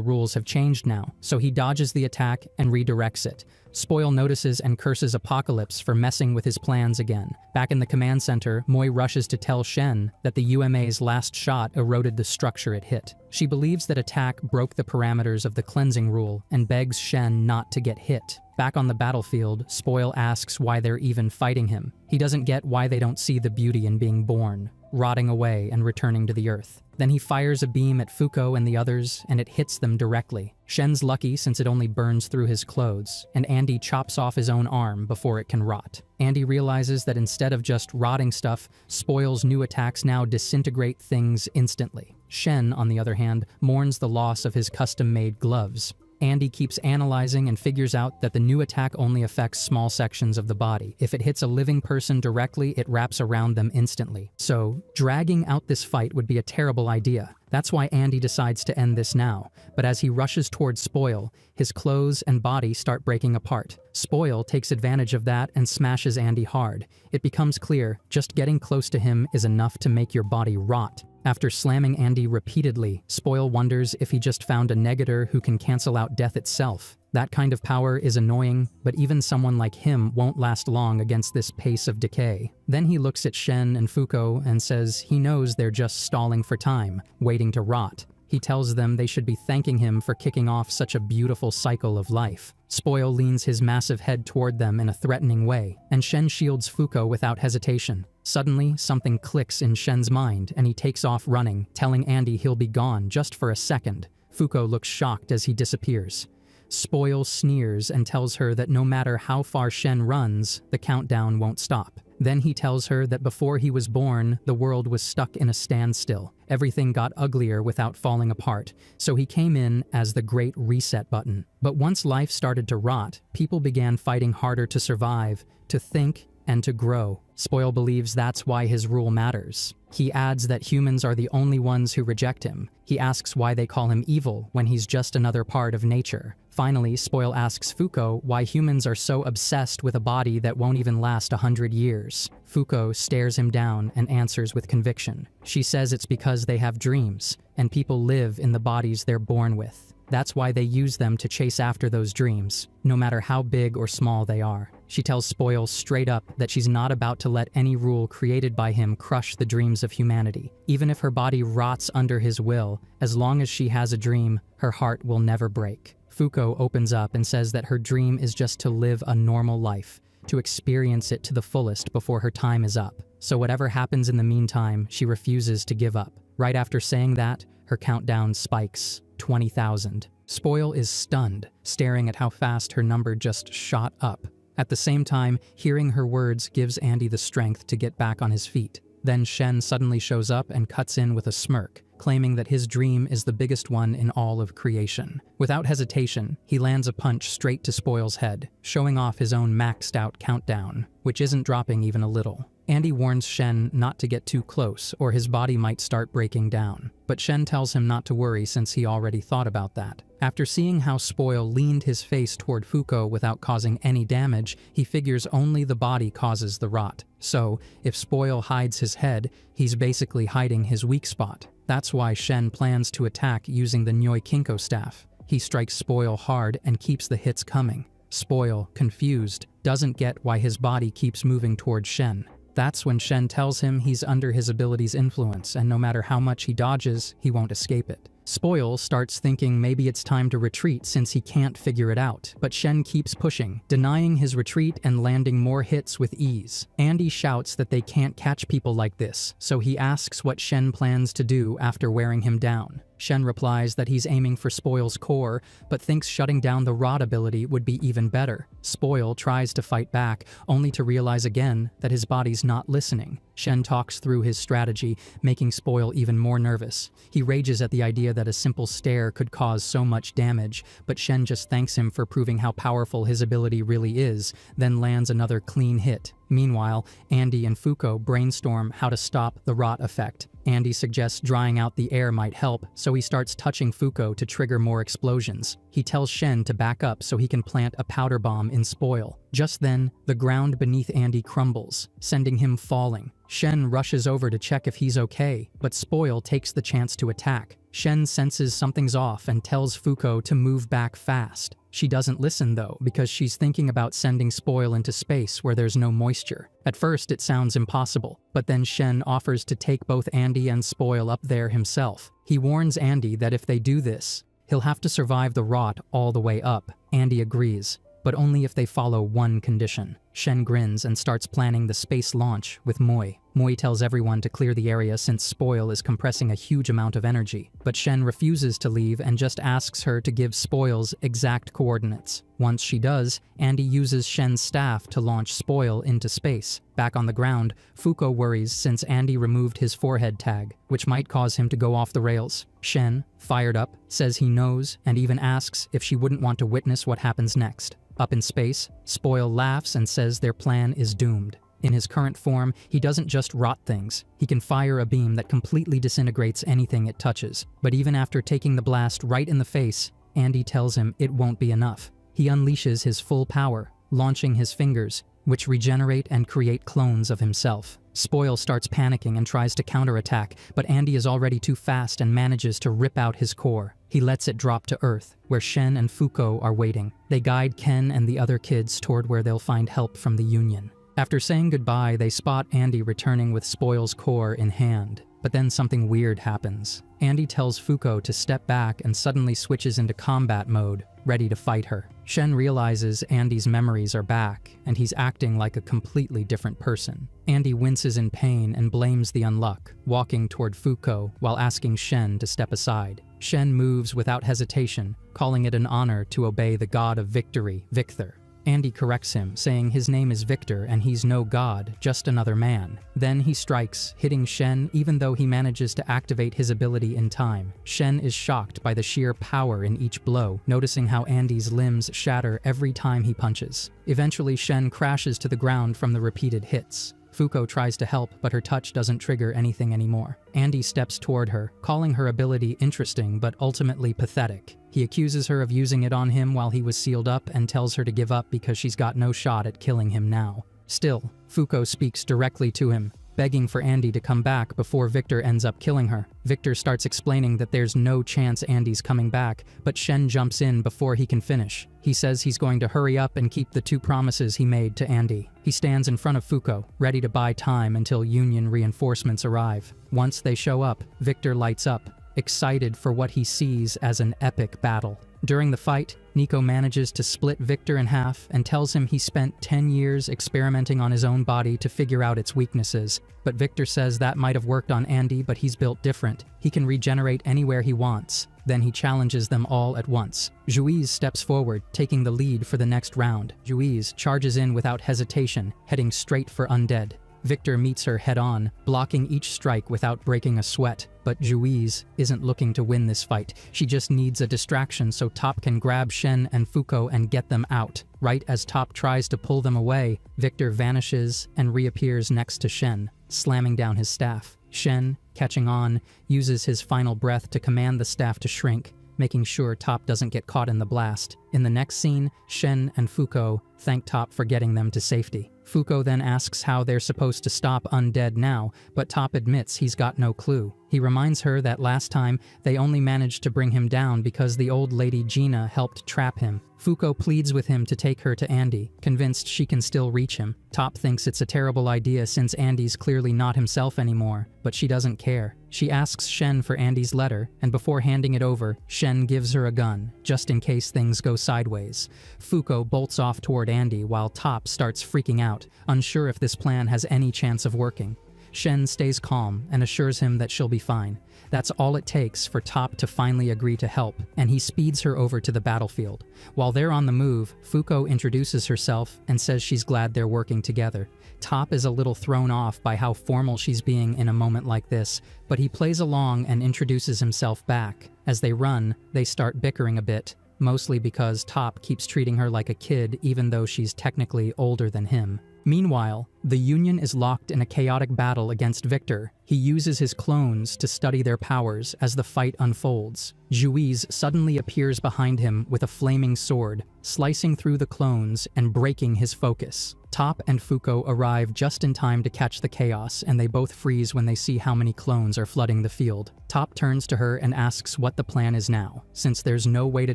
rules have changed now, so he dodges the attack and redirects it. Spoil notices and curses Apocalypse for messing with his plans again. Back in the command center, Moi rushes to tell Shen that the UMA's last shot eroded the structure it hit. She believes that attack broke the parameters of the cleansing rule and begs Shen not to get hit. Back on the battlefield, Spoil asks why they're even fighting him. He doesn't get why they don't see the beauty in being born, rotting away and returning to the earth. Then he fires a beam at Fuko and the others, and it hits them directly. Shen's lucky since it only burns through his clothes, and Andy chops off his own arm before it can rot. Andy realizes that instead of just rotting stuff, Spoil's new attacks now disintegrate things instantly. Shen, on the other hand, mourns the loss of his custom-made gloves. Andy keeps analyzing and figures out that the new attack only affects small sections of the body. If it hits a living person directly, it wraps around them instantly. So, dragging out this fight would be a terrible idea. That's why Andy decides to end this now. But as he rushes towards Spoil, his clothes and body start breaking apart. Spoil takes advantage of that and smashes Andy hard. It becomes clear, just getting close to him is enough to make your body rot. After slamming Andy repeatedly, Spoil wonders if he just found a negator who can cancel out death itself. That kind of power is annoying, but even someone like him won't last long against this pace of decay. Then he looks at Shen and Fuko and says he knows they're just stalling for time, waiting to rot. He tells them they should be thanking him for kicking off such a beautiful cycle of life. Spoil leans his massive head toward them in a threatening way, and Shen shields Fuko without hesitation. Suddenly, something clicks in Shen's mind, and he takes off running, telling Andy he'll be gone just for a second. Fuko looks shocked as he disappears. Spoil sneers and tells her that no matter how far Shen runs, the countdown won't stop. Then he tells her that before he was born, the world was stuck in a standstill. Everything got uglier without falling apart, so he came in as the Great Reset button. But once life started to rot, people began fighting harder to survive, to think, and to grow. Spoil believes that's why his rule matters. He adds that humans are the only ones who reject him. He asks why they call him evil when he's just another part of nature. Finally, Spoil asks Fuko why humans are so obsessed with a body that won't even last 100 years. Fuko stares him down and answers with conviction. She says it's because they have dreams, and people live in the bodies they're born with. That's why they use them to chase after those dreams, no matter how big or small they are. She tells Spoil straight up that she's not about to let any rule created by him crush the dreams of humanity. Even if her body rots under his will, as long as she has a dream, her heart will never break. Fuko opens up and says that her dream is just to live a normal life, to experience it to the fullest before her time is up. So whatever happens in the meantime, she refuses to give up. Right after saying that, her countdown spikes. 20,000. Spoil is stunned, staring at how fast her number just shot up. At the same time, hearing her words gives Andy the strength to get back on his feet. Then Shen suddenly shows up and cuts in with a smirk, claiming that his dream is the biggest one in all of creation. Without hesitation, he lands a punch straight to Spoil's head, showing off his own maxed out countdown, which isn't dropping even a little. Andy warns Shen not to get too close or his body might start breaking down, but Shen tells him not to worry since he already thought about that. After seeing how Spoil leaned his face toward Fuko without causing any damage, he figures only the body causes the rot. So, if Spoil hides his head, he's basically hiding his weak spot. That's why Shen plans to attack using the Nyoi Kinko staff. He strikes Spoil hard and keeps the hits coming. Spoil, confused, doesn't get why his body keeps moving toward Shen. That's when Shen tells him he's under his ability's influence, and no matter how much he dodges, he won't escape it. Spoil starts thinking maybe it's time to retreat since he can't figure it out, but Shen keeps pushing, denying his retreat and landing more hits with ease. Andy shouts that they can't catch people like this, so he asks what Shen plans to do after wearing him down. Shen replies that he's aiming for Spoil's core, but thinks shutting down the rod ability would be even better. Spoil tries to fight back, only to realize again that his body's not listening. Shen talks through his strategy, making Spoil even more nervous. He rages at the idea that a simple stare could cause so much damage, but Shen just thanks him for proving how powerful his ability really is, then lands another clean hit. Meanwhile, Andy and Fuko brainstorm how to stop the rot effect. Andy suggests drying out the air might help, so he starts touching Fuko to trigger more explosions. He tells Shen to back up so he can plant a powder bomb in Spoil. Just then, the ground beneath Andy crumbles, sending him falling. Shen rushes over to check if he's okay, but Spoil takes the chance to attack. Shen senses something's off and tells Fuko to move back fast. She doesn't listen though, because she's thinking about sending Spoil into space where there's no moisture. At first it sounds impossible, but then Shen offers to take both Andy and Spoil up there himself. He warns Andy that if they do this, he'll have to survive the rot all the way up. Andy agrees, but only if they follow one condition. Shen grins and starts planning the space launch with Moi. Moi tells everyone to clear the area since Spoil is compressing a huge amount of energy, but Shen refuses to leave and just asks her to give Spoil's exact coordinates. Once she does, Andy uses Shen's staff to launch Spoil into space. Back on the ground, Fuko worries since Andy removed his forehead tag, which might cause him to go off the rails. Shen, fired up, says he knows and even asks if she wouldn't want to witness what happens next. Up in space, Spoil laughs and says their plan is doomed. In his current form, he doesn't just rot things. He can fire a beam that completely disintegrates anything it touches. But even after taking the blast right in the face, Andy tells him it won't be enough. He unleashes his full power, launching his fingers, which regenerate and create clones of himself. Spoil starts panicking and tries to counterattack, but Andy is already too fast and manages to rip out his core. He lets it drop to Earth, where Shen and Fuko are waiting. They guide Ken and the other kids toward where they'll find help from the Union. After saying goodbye, they spot Andy returning with Spoil's core in hand. But then something weird happens. Andy tells Fuko to step back and suddenly switches into combat mode, ready to fight her. Shen realizes Andy's memories are back, and he's acting like a completely different person. Andy winces in pain and blames the unluck, walking toward Fuko while asking Shen to step aside. Shen moves without hesitation, calling it an honor to obey the god of victory, Victor. Andy corrects him, saying his name is Victor and he's no god, just another man. Then he strikes, hitting Shen even though he manages to activate his ability in time. Shen is shocked by the sheer power in each blow, noticing how Andy's limbs shatter every time he punches. Eventually, Shen crashes to the ground from the repeated hits. Fuko tries to help, but her touch doesn't trigger anything anymore. Andy steps toward her, calling her ability interesting but ultimately pathetic. He accuses her of using it on him while he was sealed up and tells her to give up because she's got no shot at killing him now. Still, Fuko speaks directly to him, begging for Andy to come back before Victor ends up killing her. Victor starts explaining that there's no chance Andy's coming back, but Shen jumps in before he can finish. He says he's going to hurry up and keep the 2 promises he made to Andy. He stands in front of Fuko, ready to buy time until Union reinforcements arrive. Once they show up, Victor lights up, excited for what he sees as an epic battle. During the fight, Nico manages to split Victor in half and tells him he spent 10 years experimenting on his own body to figure out its weaknesses. But Victor says that might have worked on Andy, but he's built different. He can regenerate anywhere he wants. Then he challenges them all at once. Juiz steps forward, taking the lead for the next round. Juiz charges in without hesitation, heading straight for Undead. Victor meets her head-on, blocking each strike without breaking a sweat. But Juiz isn't looking to win this fight. She just needs a distraction so Top can grab Shen and Fuko and get them out. Right as Top tries to pull them away, Victor vanishes and reappears next to Shen, slamming down his staff. Shen, catching on, uses his final breath to command the staff to shrink, making sure Top doesn't get caught in the blast. In the next scene, Shen and Fuko thank Top for getting them to safety. Fuko then asks how they're supposed to stop Undead now, but Top admits he's got no clue. He reminds her that last time they only managed to bring him down because the old lady Gina helped trap him. Fuko pleads with him to take her to Andy, convinced she can still reach him. Top thinks it's a terrible idea since Andy's clearly not himself anymore, but she doesn't care. She asks Shen for Andy's letter, and before handing it over, Shen gives her a gun, just in case things go sideways. Fuko bolts off toward Andy while Top starts freaking out, unsure if this plan has any chance of working. Shen stays calm and assures him that she'll be fine. That's all it takes for Top to finally agree to help, and he speeds her over to the battlefield. While they're on the move, Fuko introduces herself and says she's glad they're working together. Top is a little thrown off by how formal she's being in a moment like this, but he plays along and introduces himself back. As they run, they start bickering a bit, mostly because Top keeps treating her like a kid even though she's technically older than him. Meanwhile, the Union is locked in a chaotic battle against Victor. He uses his clones to study their powers as the fight unfolds. Juiz suddenly appears behind him with a flaming sword, slicing through the clones and breaking his focus. Top and Fuko arrive just in time to catch the chaos, and they both freeze when they see how many clones are flooding the field. Top turns to her and asks what the plan is now, since there's no way to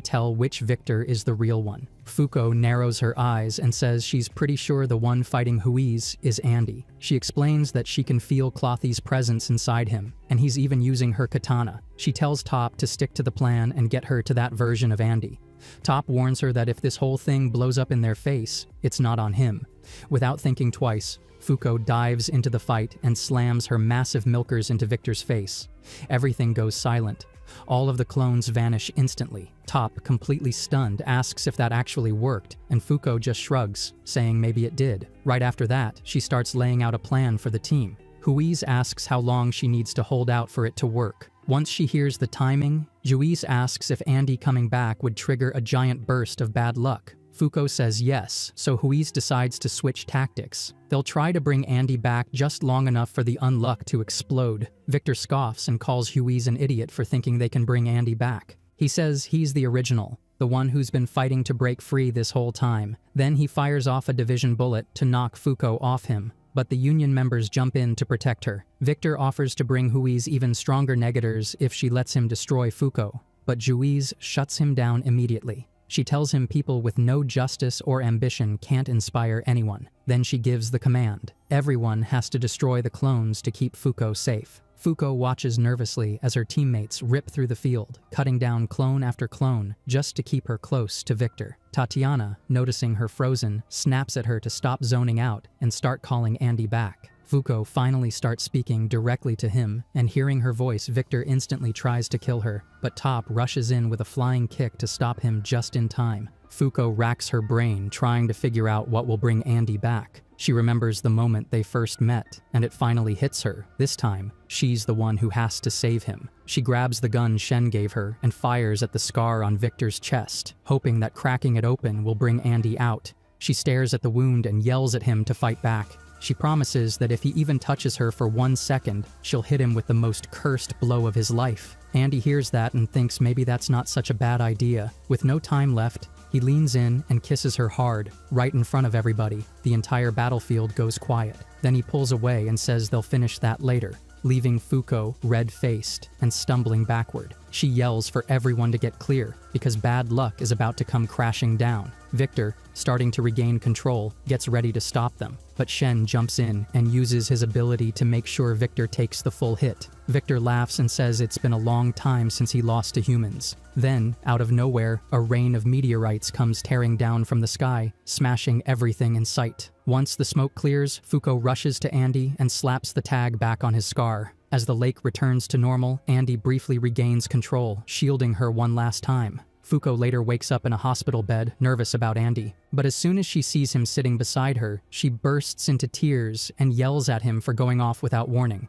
tell which Victor is the real one. Fuko narrows her eyes and says she's pretty sure the one fighting Juiz is Andy. She explains that she can feel Clothy's presence inside him, and he's even using her katana. She tells Top to stick to the plan and get her to that version of Andy. Top warns her that if this whole thing blows up in their face, it's not on him. Without thinking twice, Fuko dives into the fight and slams her massive milkers into Victor's face. Everything goes silent. All of the clones vanish instantly. Top, completely stunned, asks if that actually worked, and Fuko just shrugs, saying maybe it did. Right after that, she starts laying out a plan for the team. Juiz asks how long she needs to hold out for it to work. Once she hears the timing, Juiz asks if Andy coming back would trigger a giant burst of bad luck. Fuko says yes, so Juiz decides to switch tactics. They'll try to bring Andy back just long enough for the unluck to explode. Victor scoffs and calls Juiz an idiot for thinking they can bring Andy back. He says he's the original, the one who's been fighting to break free this whole time. Then he fires off a division bullet to knock Fuko off him, but the Union members jump in to protect her. Victor offers to bring Juiz even stronger negators if she lets him destroy Fuko, but Juiz shuts him down immediately. She tells him people with no justice or ambition can't inspire anyone. Then she gives the command. Everyone has to destroy the clones to keep Fuko safe. Fuko watches nervously as her teammates rip through the field, cutting down clone after clone just to keep her close to Victor. Tatiana, noticing her frozen, snaps at her to stop zoning out and start calling Andy back. Fuko finally starts speaking directly to him, and hearing her voice, Victor instantly tries to kill her, but Top rushes in with a flying kick to stop him just in time. Fuko racks her brain trying to figure out what will bring Andy back. She remembers the moment they first met, and it finally hits her. This time, she's the one who has to save him. She grabs the gun Shen gave her and fires at the scar on Victor's chest, hoping that cracking it open will bring Andy out. She stares at the wound and yells at him to fight back. She promises that if he even touches her for 1 second, she'll hit him with the most cursed blow of his life. Andy hears that and thinks maybe that's not such a bad idea. With no time left, he leans in and kisses her hard, right in front of everybody. The entire battlefield goes quiet. Then he pulls away and says they'll finish that later, leaving Fuko red-faced and stumbling backward. She yells for everyone to get clear, because bad luck is about to come crashing down. Victor, starting to regain control, gets ready to stop them, but Shen jumps in and uses his ability to make sure Victor takes the full hit. Victor laughs and says it's been a long time since he lost to humans. Then, out of nowhere, a rain of meteorites comes tearing down from the sky, smashing everything in sight. Once the smoke clears, Fuko rushes to Andy and slaps the tag back on his scar. As the lake returns to normal, Andy briefly regains control, shielding her one last time. Fuko later wakes up in a hospital bed, nervous about Andy. But as soon as she sees him sitting beside her, she bursts into tears and yells at him for going off without warning.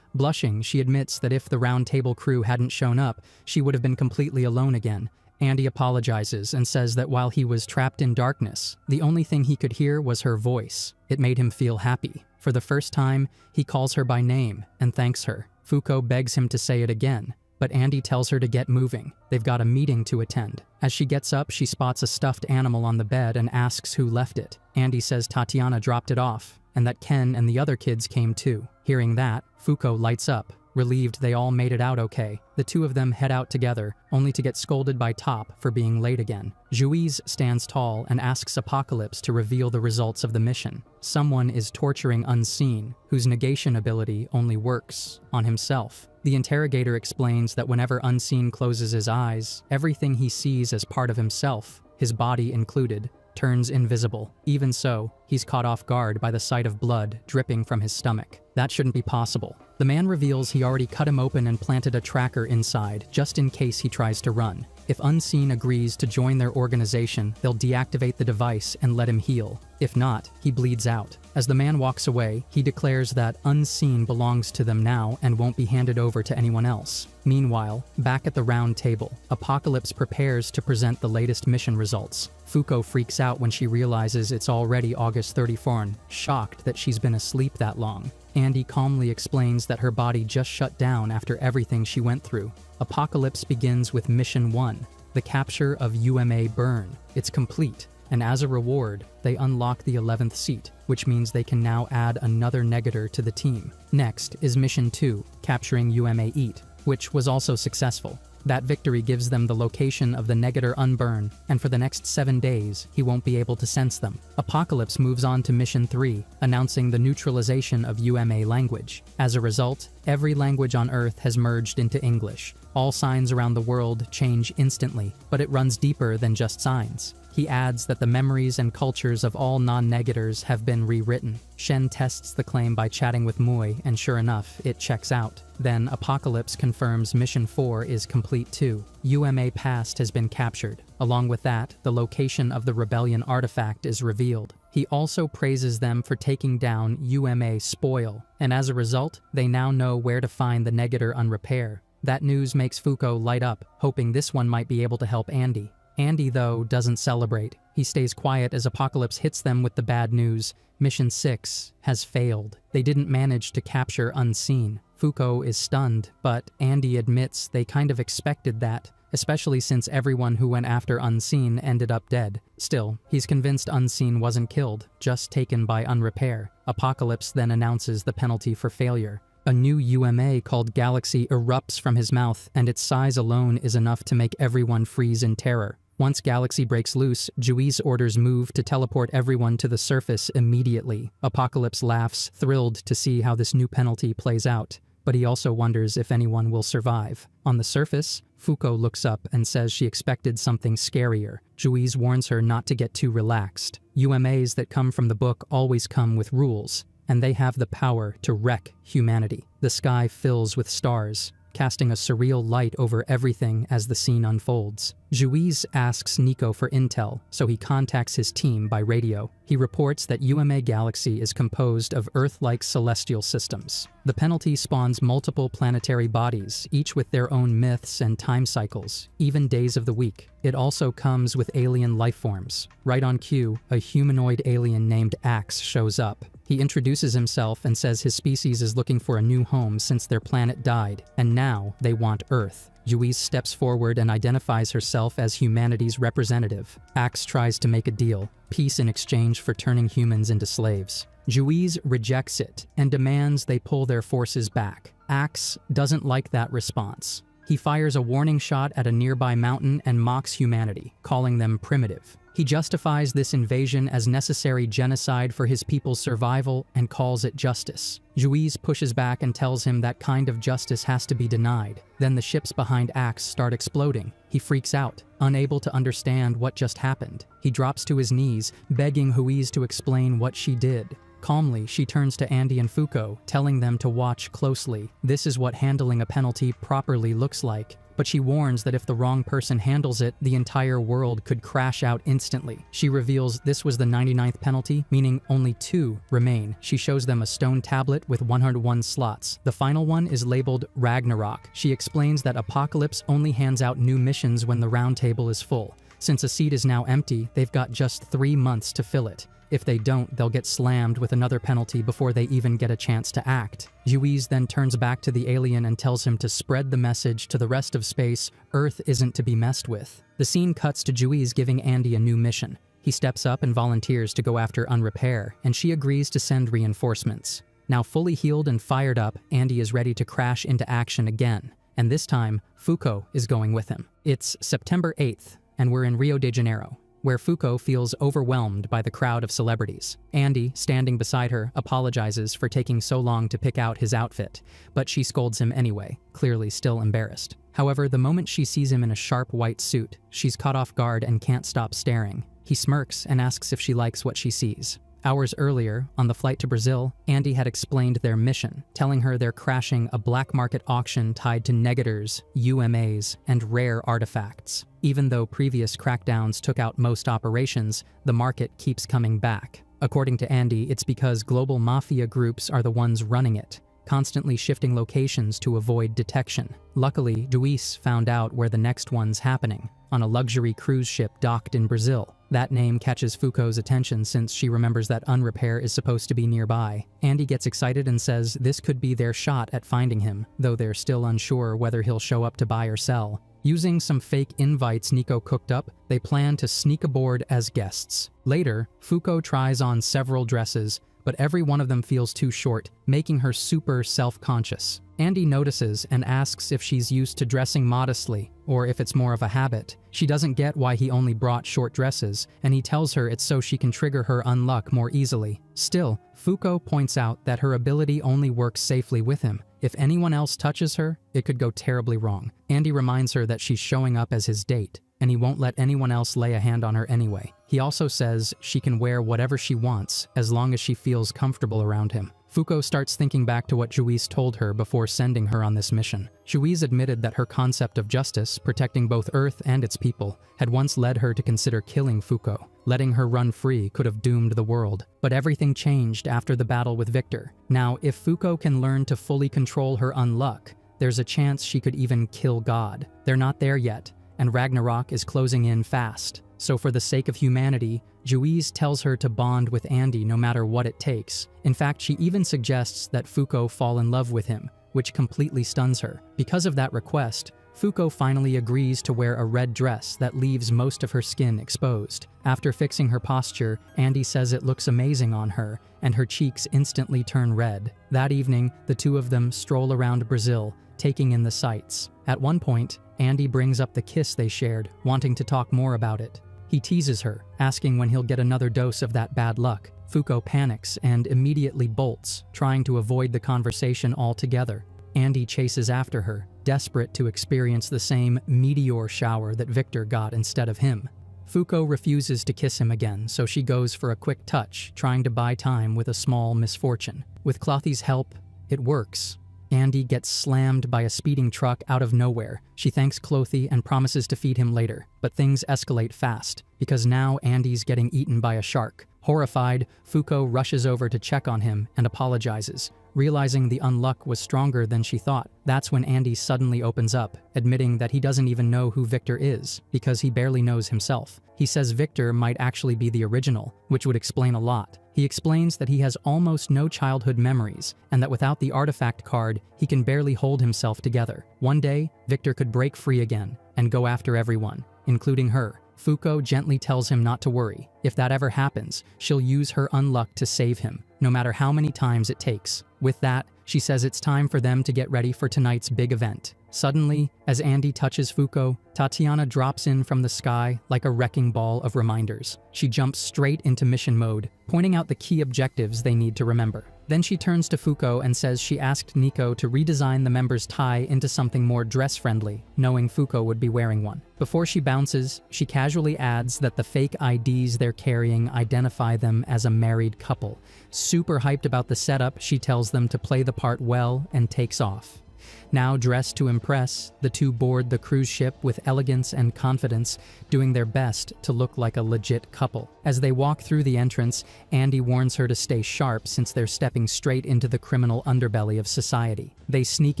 Blushing, she admits that if the Round Table crew hadn't shown up, she would have been completely alone again. Andy apologizes and says that while he was trapped in darkness, the only thing he could hear was her voice. It made him feel happy. For the first time, he calls her by name and thanks her. Fuko begs him to say it again, but Andy tells her to get moving. They've got a meeting to attend. As she gets up, she spots a stuffed animal on the bed and asks who left it. Andy says Tatiana dropped it off, and that Ken and the other kids came too. Hearing that, Fuko lights up, relieved they all made it out okay. The two of them head out together, only to get scolded by Top for being late again. Juiz stands tall and asks Apocalypse to reveal the results of the mission. Someone is torturing Unseen, whose negation ability only works on himself. The interrogator explains that whenever Unseen closes his eyes, everything he sees as part of himself, his body included, turns invisible. Even so, he's caught off guard by the sight of blood dripping from his stomach. That shouldn't be possible. The man reveals he already cut him open and planted a tracker inside, just in case he tries to run. If Unseen agrees to join their organization, they'll deactivate the device and let him heal. If not, he bleeds out. As the man walks away, he declares that Unseen belongs to them now and won't be handed over to anyone else. Meanwhile, back at the round table, Apocalypse prepares to present the latest mission results. Fuko freaks out when she realizes it's already August 31, shocked that she's been asleep that long. Andy calmly explains that her body just shut down after everything she went through. Apocalypse begins with Mission 1, the capture of UMA Burn. It's complete, and as a reward, they unlock the 11th seat, which means they can now add another negator to the team. Next is Mission 2, capturing UMA Eat, which was also successful. That victory gives them the location of the negator Unburn, and for the next 7 days, he won't be able to sense them. Apocalypse moves on to Mission 3, announcing the neutralization of UMA language. As a result, every language on Earth has merged into English. All signs around the world change instantly, but it runs deeper than just signs. He adds that the memories and cultures of all non-negators have been rewritten. Shen tests the claim by chatting with Mui, and sure enough, it checks out. Then Apocalypse confirms Mission 4 is complete too. UMA Past has been captured. Along with that, the location of the Rebellion artifact is revealed. He also praises them for taking down UMA Spoil, and as a result, they now know where to find the negator Unrepair. That news makes Fuko light up, hoping this one might be able to help Andy. Andy, though, doesn't celebrate. He stays quiet as Apocalypse hits them with the bad news. Mission 6 has failed. They didn't manage to capture Unseen. Fuko is stunned, but Andy admits they kind of expected that, especially since everyone who went after Unseen ended up dead. Still, he's convinced Unseen wasn't killed, just taken by Unrepair. Apocalypse then announces the penalty for failure. A new UMA called Galaxy erupts from his mouth, and its size alone is enough to make everyone freeze in terror. Once Galaxy breaks loose, Juiz orders Move to teleport everyone to the surface immediately. Apocalypse laughs, thrilled to see how this new penalty plays out, but he also wonders if anyone will survive. On the surface, Fuko looks up and says she expected something scarier. Juiz warns her not to get too relaxed. UMAs that come from the book always come with rules, and they have the power to wreck humanity. The sky fills with stars, casting a surreal light over everything as the scene unfolds. Juiz asks Nico for intel, so he contacts his team by radio. He reports that UMA Galaxy is composed of Earth-like celestial systems. The penalty spawns multiple planetary bodies, each with their own myths and time cycles, even days of the week. It also comes with alien lifeforms. Right on cue, a humanoid alien named Axe shows up. He introduces himself and says his species is looking for a new home since their planet died, and now they want Earth. Juiz steps forward and identifies herself as humanity's representative. Axe tries to make a deal, peace in exchange for turning humans into slaves. Juiz rejects it and demands they pull their forces back. Axe doesn't like that response. He fires a warning shot at a nearby mountain and mocks humanity, calling them primitive. He justifies this invasion as necessary genocide for his people's survival and calls it justice. Juiz pushes back and tells him that kind of justice has to be denied. Then the ships behind Axe start exploding. He freaks out, unable to understand what just happened. He drops to his knees, begging Juiz to explain what she did. Calmly, she turns to Andy and Fuko, telling them to watch closely. This is what handling a penalty properly looks like. But she warns that if the wrong person handles it, the entire world could crash out instantly. She reveals this was the 99th penalty, meaning only 2 remain. She shows them a stone tablet with 101 slots. The final one is labeled Ragnarok. She explains that Apocalypse only hands out new missions when the round table is full. Since a seat is now empty, they've got just 3 months to fill it. If they don't, they'll get slammed with another penalty before they even get a chance to act. Juiz then turns back to the alien and tells him to spread the message to the rest of space: Earth isn't to be messed with. The scene cuts to Juiz giving Andy a new mission. He steps up and volunteers to go after Unrepair, and she agrees to send reinforcements. Now fully healed and fired up, Andy is ready to crash into action again. And this time, Fuko is going with him. It's September 8th, and we're in Rio de Janeiro, where Fuko feels overwhelmed by the crowd of celebrities. Andy, standing beside her, apologizes for taking so long to pick out his outfit, but she scolds him anyway, clearly still embarrassed. However, the moment she sees him in a sharp white suit, she's caught off guard and can't stop staring. He smirks and asks if she likes what she sees. Hours earlier, on the flight to Brazil, Andy had explained their mission, telling her they're crashing a black market auction tied to negators, UMAs, and rare artifacts. Even though previous crackdowns took out most operations, the market keeps coming back. According to Andy, it's because global mafia groups are the ones running it, constantly shifting locations to avoid detection. Luckily, Juiz found out where the next one's happening, on a luxury cruise ship docked in Brazil. That name catches Fuko's attention since she remembers that Unrepair is supposed to be nearby. Andy gets excited and says this could be their shot at finding him, though they're still unsure whether he'll show up to buy or sell. Using some fake invites Nico cooked up, they plan to sneak aboard as guests. Later, Fuko tries on several dresses, but every one of them feels too short, making her super self-conscious. Andy notices and asks if she's used to dressing modestly, or if it's more of a habit. She doesn't get why he only brought short dresses, and he tells her it's so she can trigger her unluck more easily. Still, Fuko points out that her ability only works safely with him. If anyone else touches her, it could go terribly wrong. Andy reminds her that she's showing up as his date, and he won't let anyone else lay a hand on her anyway. He also says she can wear whatever she wants, as long as she feels comfortable around him. Fuko starts thinking back to what Juiz told her before sending her on this mission. Juiz admitted that her concept of justice, protecting both Earth and its people, had once led her to consider killing Fuko. Letting her run free could have doomed the world. But everything changed after the battle with Victor. Now, if Fuko can learn to fully control her unluck, there's a chance she could even kill God. They're not there yet, and Ragnarok is closing in fast. So for the sake of humanity, Juiz tells her to bond with Andy no matter what it takes. In fact, she even suggests that Fuko fall in love with him, which completely stuns her. Because of that request, Fuko finally agrees to wear a red dress that leaves most of her skin exposed. After fixing her posture, Andy says it looks amazing on her, and her cheeks instantly turn red. That evening, the two of them stroll around Brazil, taking in the sights. At one point, Andy brings up the kiss they shared, wanting to talk more about it. He teases her, asking when he'll get another dose of that bad luck. Fuko panics and immediately bolts, trying to avoid the conversation altogether. Andy chases after her, desperate to experience the same meteor shower that Victor got instead of him. Fuko refuses to kiss him again, so she goes for a quick touch, trying to buy time with a small misfortune. With Clothy's help, it works. Andy gets slammed by a speeding truck out of nowhere. She thanks Clothy and promises to feed him later, but things escalate fast, because now Andy's getting eaten by a shark. Horrified, Fuko rushes over to check on him and apologizes, realizing the unluck was stronger than she thought. That's when Andy suddenly opens up, admitting that he doesn't even know who Victor is, because he barely knows himself. He says Victor might actually be the original, which would explain a lot. He explains that he has almost no childhood memories, and that without the artifact card, he can barely hold himself together. One day, Victor could break free again, and go after everyone, including her. Fuko gently tells him not to worry. If that ever happens, she'll use her unluck to save him, no matter how many times it takes. With that, she says it's time for them to get ready for tonight's big event. Suddenly, as Andy touches Fuko, Tatiana drops in from the sky like a wrecking ball of reminders. She jumps straight into mission mode, pointing out the key objectives they need to remember. Then she turns to Fuko and says she asked Nico to redesign the member's tie into something more dress-friendly, knowing Fuko would be wearing one. Before she bounces, she casually adds that the fake IDs they're carrying identify them as a married couple. Super hyped about the setup, she tells them to play the part well and takes off. Now dressed to impress, the two board the cruise ship with elegance and confidence, doing their best to look like a legit couple. As they walk through the entrance, Andy warns her to stay sharp since they're stepping straight into the criminal underbelly of society. They sneak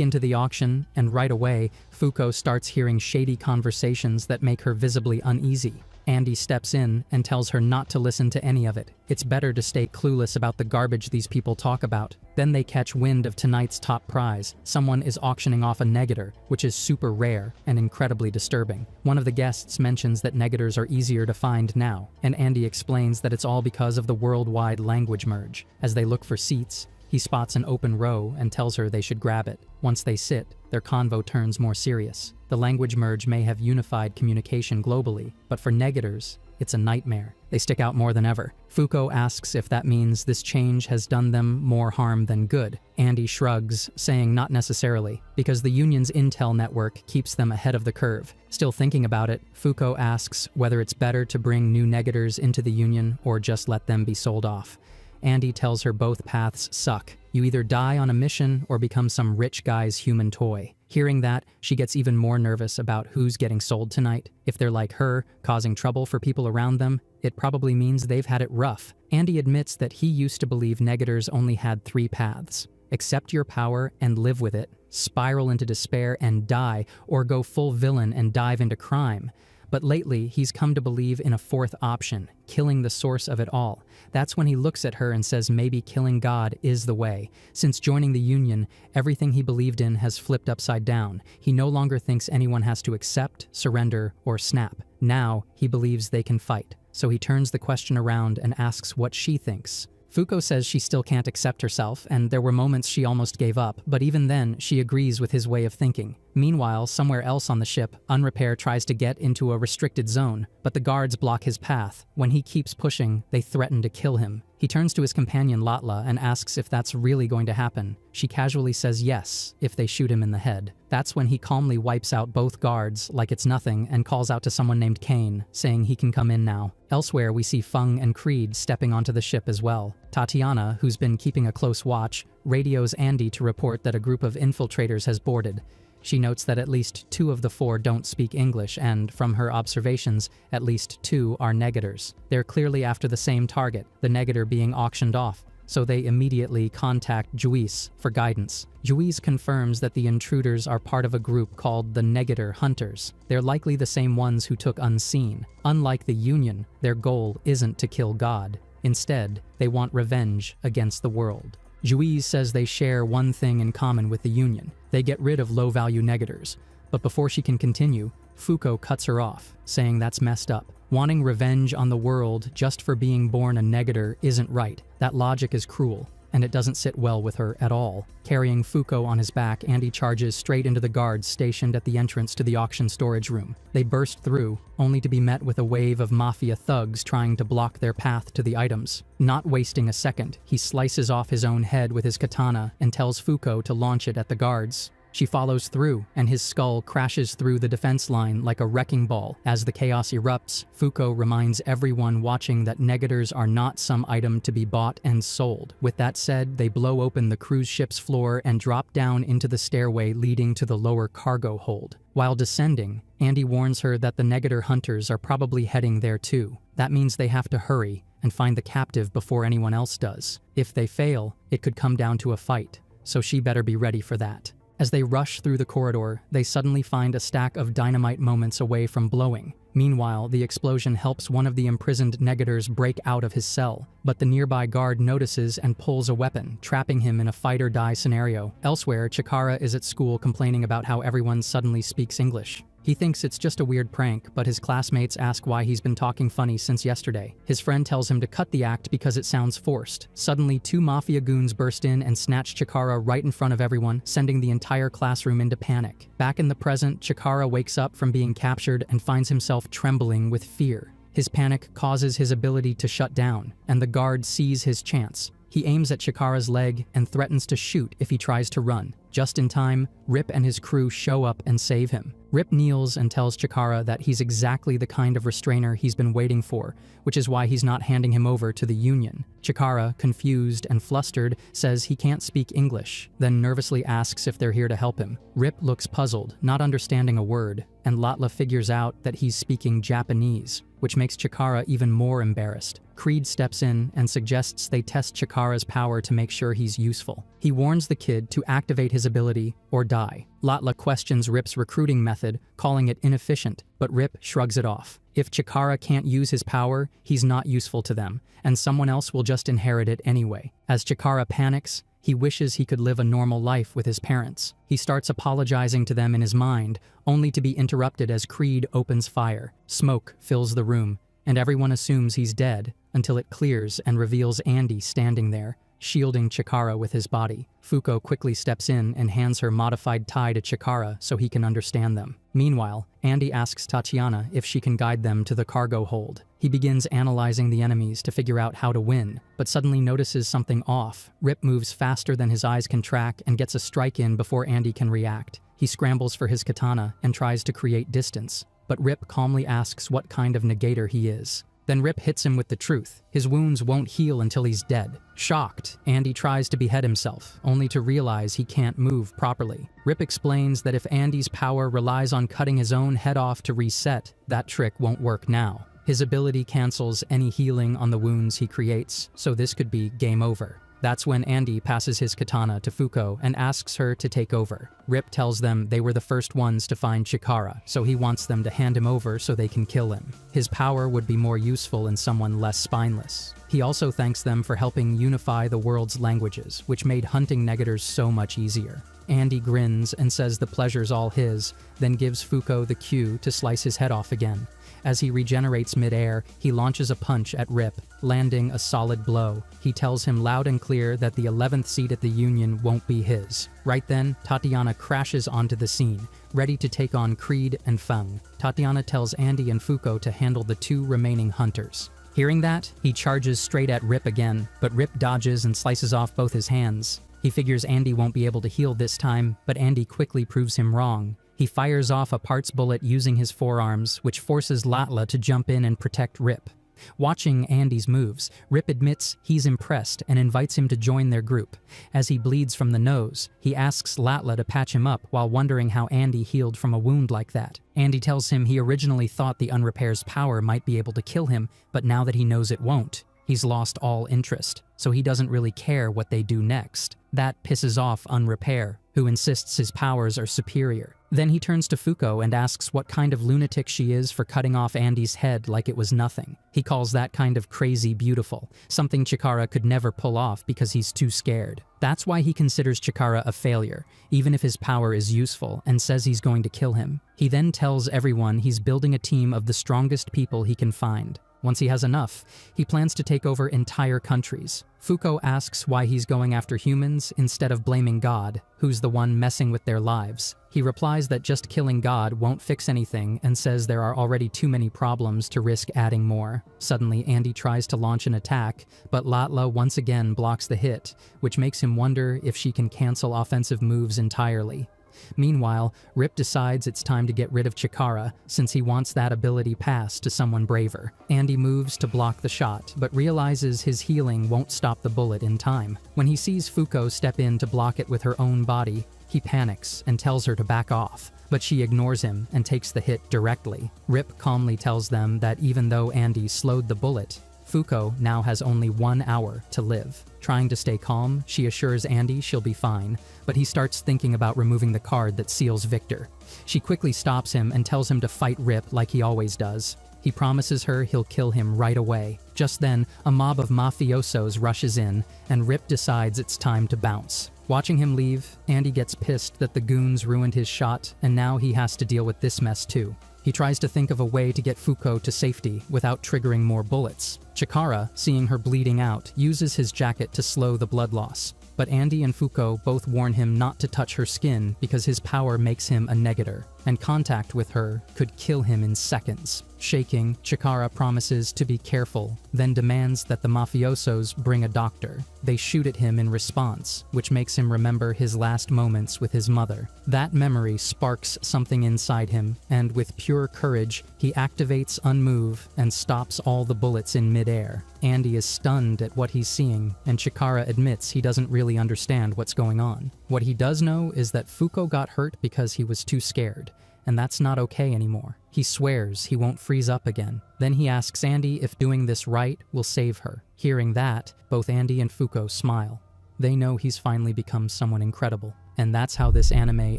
into the auction, and right away, Fuko starts hearing shady conversations that make her visibly uneasy. Andy steps in and tells her not to listen to any of it. It's better to stay clueless about the garbage these people talk about. Then they catch wind of tonight's top prize. Someone is auctioning off a negator, which is super rare and incredibly disturbing. One of the guests mentions that negators are easier to find now, and Andy explains that it's all because of the worldwide language merge. As they look for seats, he spots an open row and tells her they should grab it. Once they sit, their convo turns more serious. The language merge may have unified communication globally, but for negators, it's a nightmare. They stick out more than ever. Fuko asks if that means this change has done them more harm than good. Andy shrugs, saying not necessarily, because the Union's intel network keeps them ahead of the curve. Still thinking about it, Fuko asks whether it's better to bring new negators into the Union or just let them be sold off. Andy tells her both paths suck. You either die on a mission or become some rich guy's human toy. Hearing that, she gets even more nervous about who's getting sold tonight. If they're like her, causing trouble for people around them, it probably means they've had it rough. Andy admits that he used to believe negators only had 3 paths. Accept your power and live with it, spiral into despair and die, or go full villain and dive into crime. But lately, he's come to believe in a 4th option, killing the source of it all. That's when he looks at her and says maybe killing God is the way. Since joining the Union, everything he believed in has flipped upside down. He no longer thinks anyone has to accept, surrender, or snap. Now, he believes they can fight. So he turns the question around and asks what she thinks. Fuko says she still can't accept herself, and there were moments she almost gave up, but even then, she agrees with his way of thinking. Meanwhile, somewhere else on the ship, Unrepair tries to get into a restricted zone, but the guards block his path. When he keeps pushing, they threaten to kill him. He turns to his companion Latla and asks if that's really going to happen. She casually says yes, if they shoot him in the head. That's when he calmly wipes out both guards like it's nothing and calls out to someone named Kane, saying he can come in now. Elsewhere, we see Feng and Creed stepping onto the ship as well. Tatiana, who's been keeping a close watch, radios Andy to report that a group of infiltrators has boarded. She notes that at least 2 of the 4 don't speak English, and, from her observations, at least 2 are negators. They're clearly after the same target, the negator being auctioned off, so they immediately contact Juice for guidance. Juice confirms that the intruders are part of a group called the Negator Hunters. They're likely the same ones who took Unseen. Unlike the Union, their goal isn't to kill God. Instead, they want revenge against the world. Juiz says they share one thing in common with the Union. They get rid of low-value negators. But before she can continue, Fuko cuts her off, saying that's messed up. Wanting revenge on the world just for being born a negator isn't right. That logic is cruel, and it doesn't sit well with her at all. Carrying Fuko on his back, Andy charges straight into the guards stationed at the entrance to the auction storage room. They burst through, only to be met with a wave of mafia thugs trying to block their path to the items. Not wasting a second, he slices off his own head with his katana and tells Fuko to launch it at the guards. She follows through, and his skull crashes through the defense line like a wrecking ball. As the chaos erupts, Fuko reminds everyone watching that negators are not some item to be bought and sold. With that said, they blow open the cruise ship's floor and drop down into the stairway leading to the lower cargo hold. While descending, Andy warns her that the negator hunters are probably heading there too. That means they have to hurry and find the captive before anyone else does. If they fail, it could come down to a fight, so she better be ready for that. As they rush through the corridor, they suddenly find a stack of dynamite moments away from blowing. Meanwhile, the explosion helps one of the imprisoned negators break out of his cell, but the nearby guard notices and pulls a weapon, trapping him in a fight-or-die scenario. Elsewhere, Chikara is at school complaining about how everyone suddenly speaks English. He thinks it's just a weird prank, but his classmates ask why he's been talking funny since yesterday. His friend tells him to cut the act because it sounds forced. Suddenly, 2 mafia goons burst in and snatch Chikara right in front of everyone, sending the entire classroom into panic. Back in the present, Chikara wakes up from being captured and finds himself trembling with fear. His panic causes his ability to shut down, and the guard sees his chance. He aims at Chikara's leg and threatens to shoot if he tries to run. Just in time, Rip and his crew show up and save him. Rip kneels and tells Chikara that he's exactly the kind of restrainer he's been waiting for, which is why he's not handing him over to the Union. Chikara, confused and flustered, says he can't speak English, then nervously asks if they're here to help him. Rip looks puzzled, not understanding a word, and Latla figures out that he's speaking Japanese, which makes Chikara even more embarrassed. Creed steps in and suggests they test Chikara's power to make sure he's useful. He warns the kid to activate his ability or die. Latla questions Rip's recruiting method, calling it inefficient, but Rip shrugs it off. If Chikara can't use his power, he's not useful to them, and someone else will just inherit it anyway. As Chikara panics, he wishes he could live a normal life with his parents. He starts apologizing to them in his mind, only to be interrupted as Creed opens fire. Smoke fills the room, and everyone assumes he's dead, until it clears and reveals Andy standing there, shielding Chikara with his body. Fuko quickly steps in and hands her modified tie to Chikara so he can understand them. Meanwhile, Andy asks Tatiana if she can guide them to the cargo hold. He begins analyzing the enemies to figure out how to win, but suddenly notices something off. Rip moves faster than his eyes can track and gets a strike in before Andy can react. He scrambles for his katana and tries to create distance, but Rip calmly asks what kind of negator he is. Then Rip hits him with the truth. His wounds won't heal until he's dead. Shocked, Andy tries to behead himself, only to realize he can't move properly. Rip explains that if Andy's power relies on cutting his own head off to reset, that trick won't work now. His ability cancels any healing on the wounds he creates, so this could be game over. That's when Andy passes his katana to Fuko and asks her to take over. Rip tells them they were the first ones to find Chikara, so he wants them to hand him over so they can kill him. His power would be more useful in someone less spineless. He also thanks them for helping unify the world's languages, which made hunting negators so much easier. Andy grins and says the pleasure's all his, then gives Fuko the cue to slice his head off again. As he regenerates mid-air, he launches a punch at Rip, landing a solid blow. He tells him loud and clear that the 11th seat at the Union won't be his. Right then, Tatiana crashes onto the scene, ready to take on Creed and Feng. Tatiana tells Andy and Fuko to handle the two remaining hunters. Hearing that, he charges straight at Rip again, but Rip dodges and slices off both his hands. He figures Andy won't be able to heal this time, but Andy quickly proves him wrong. He fires off a parts bullet using his forearms, which forces Latla to jump in and protect Rip. Watching Andy's moves, Rip admits he's impressed and invites him to join their group. As he bleeds from the nose, he asks Latla to patch him up while wondering how Andy healed from a wound like that. Andy tells him he originally thought the Unrepair's power might be able to kill him, but now that he knows it won't, he's lost all interest, so he doesn't really care what they do next. That pisses off Unrepair, who insists his powers are superior. Then he turns to Fuko and asks what kind of lunatic she is for cutting off Andy's head like it was nothing. He calls that kind of crazy beautiful, something Chikara could never pull off because he's too scared. That's why he considers Chikara a failure, even if his power is useful, and says he's going to kill him. He then tells everyone he's building a team of the strongest people he can find. Once he has enough, he plans to take over entire countries. Fuko asks why he's going after humans instead of blaming God, who's the one messing with their lives. He replies that just killing God won't fix anything and says there are already too many problems to risk adding more. Suddenly, Andy tries to launch an attack, but Latla once again blocks the hit, which makes him wonder if she can cancel offensive moves entirely. Meanwhile, Rip decides it's time to get rid of Chikara, since he wants that ability passed to someone braver. Andy moves to block the shot, but realizes his healing won't stop the bullet in time. When he sees Fuko step in to block it with her own body, he panics and tells her to back off, but she ignores him and takes the hit directly. Rip calmly tells them that even though Andy slowed the bullet, Fuko now has only 1 hour to live. Trying to stay calm, she assures Andy she'll be fine, but he starts thinking about removing the card that seals Victor. She quickly stops him and tells him to fight Rip like he always does. He promises her he'll kill him right away. Just then, a mob of mafiosos rushes in, and Rip decides it's time to bounce. Watching him leave, Andy gets pissed that the goons ruined his shot, and now he has to deal with this mess too. He tries to think of a way to get Fuko to safety without triggering more bullets. Chikara, seeing her bleeding out, uses his jacket to slow the blood loss. But Andy and Fuko both warn him not to touch her skin because his power makes him a negator, and contact with her could kill him in seconds. Shaking, Chikara promises to be careful, then demands that the mafiosos bring a doctor. They shoot at him in response, which makes him remember his last moments with his mother. That memory sparks something inside him, and with pure courage, he activates Unmove and stops all the bullets in midair. Andy is stunned at what he's seeing, and Chikara admits he doesn't really understand what's going on. What he does know is that Fuko got hurt because he was too scared, and that's not okay anymore. He swears he won't freeze up again. Then he asks Andy if doing this right will save her. Hearing that, both Andy and Fuko smile. They know he's finally become someone incredible. And that's how this anime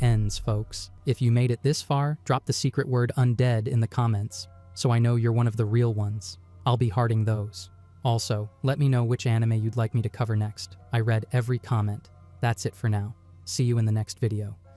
ends, folks. If you made it this far, drop the secret word undead in the comments. so I know you're one of the real ones. I'll be hearting those. Also, let me know which anime you'd like me to cover next. I read every comment. That's it for now. See you in the next video.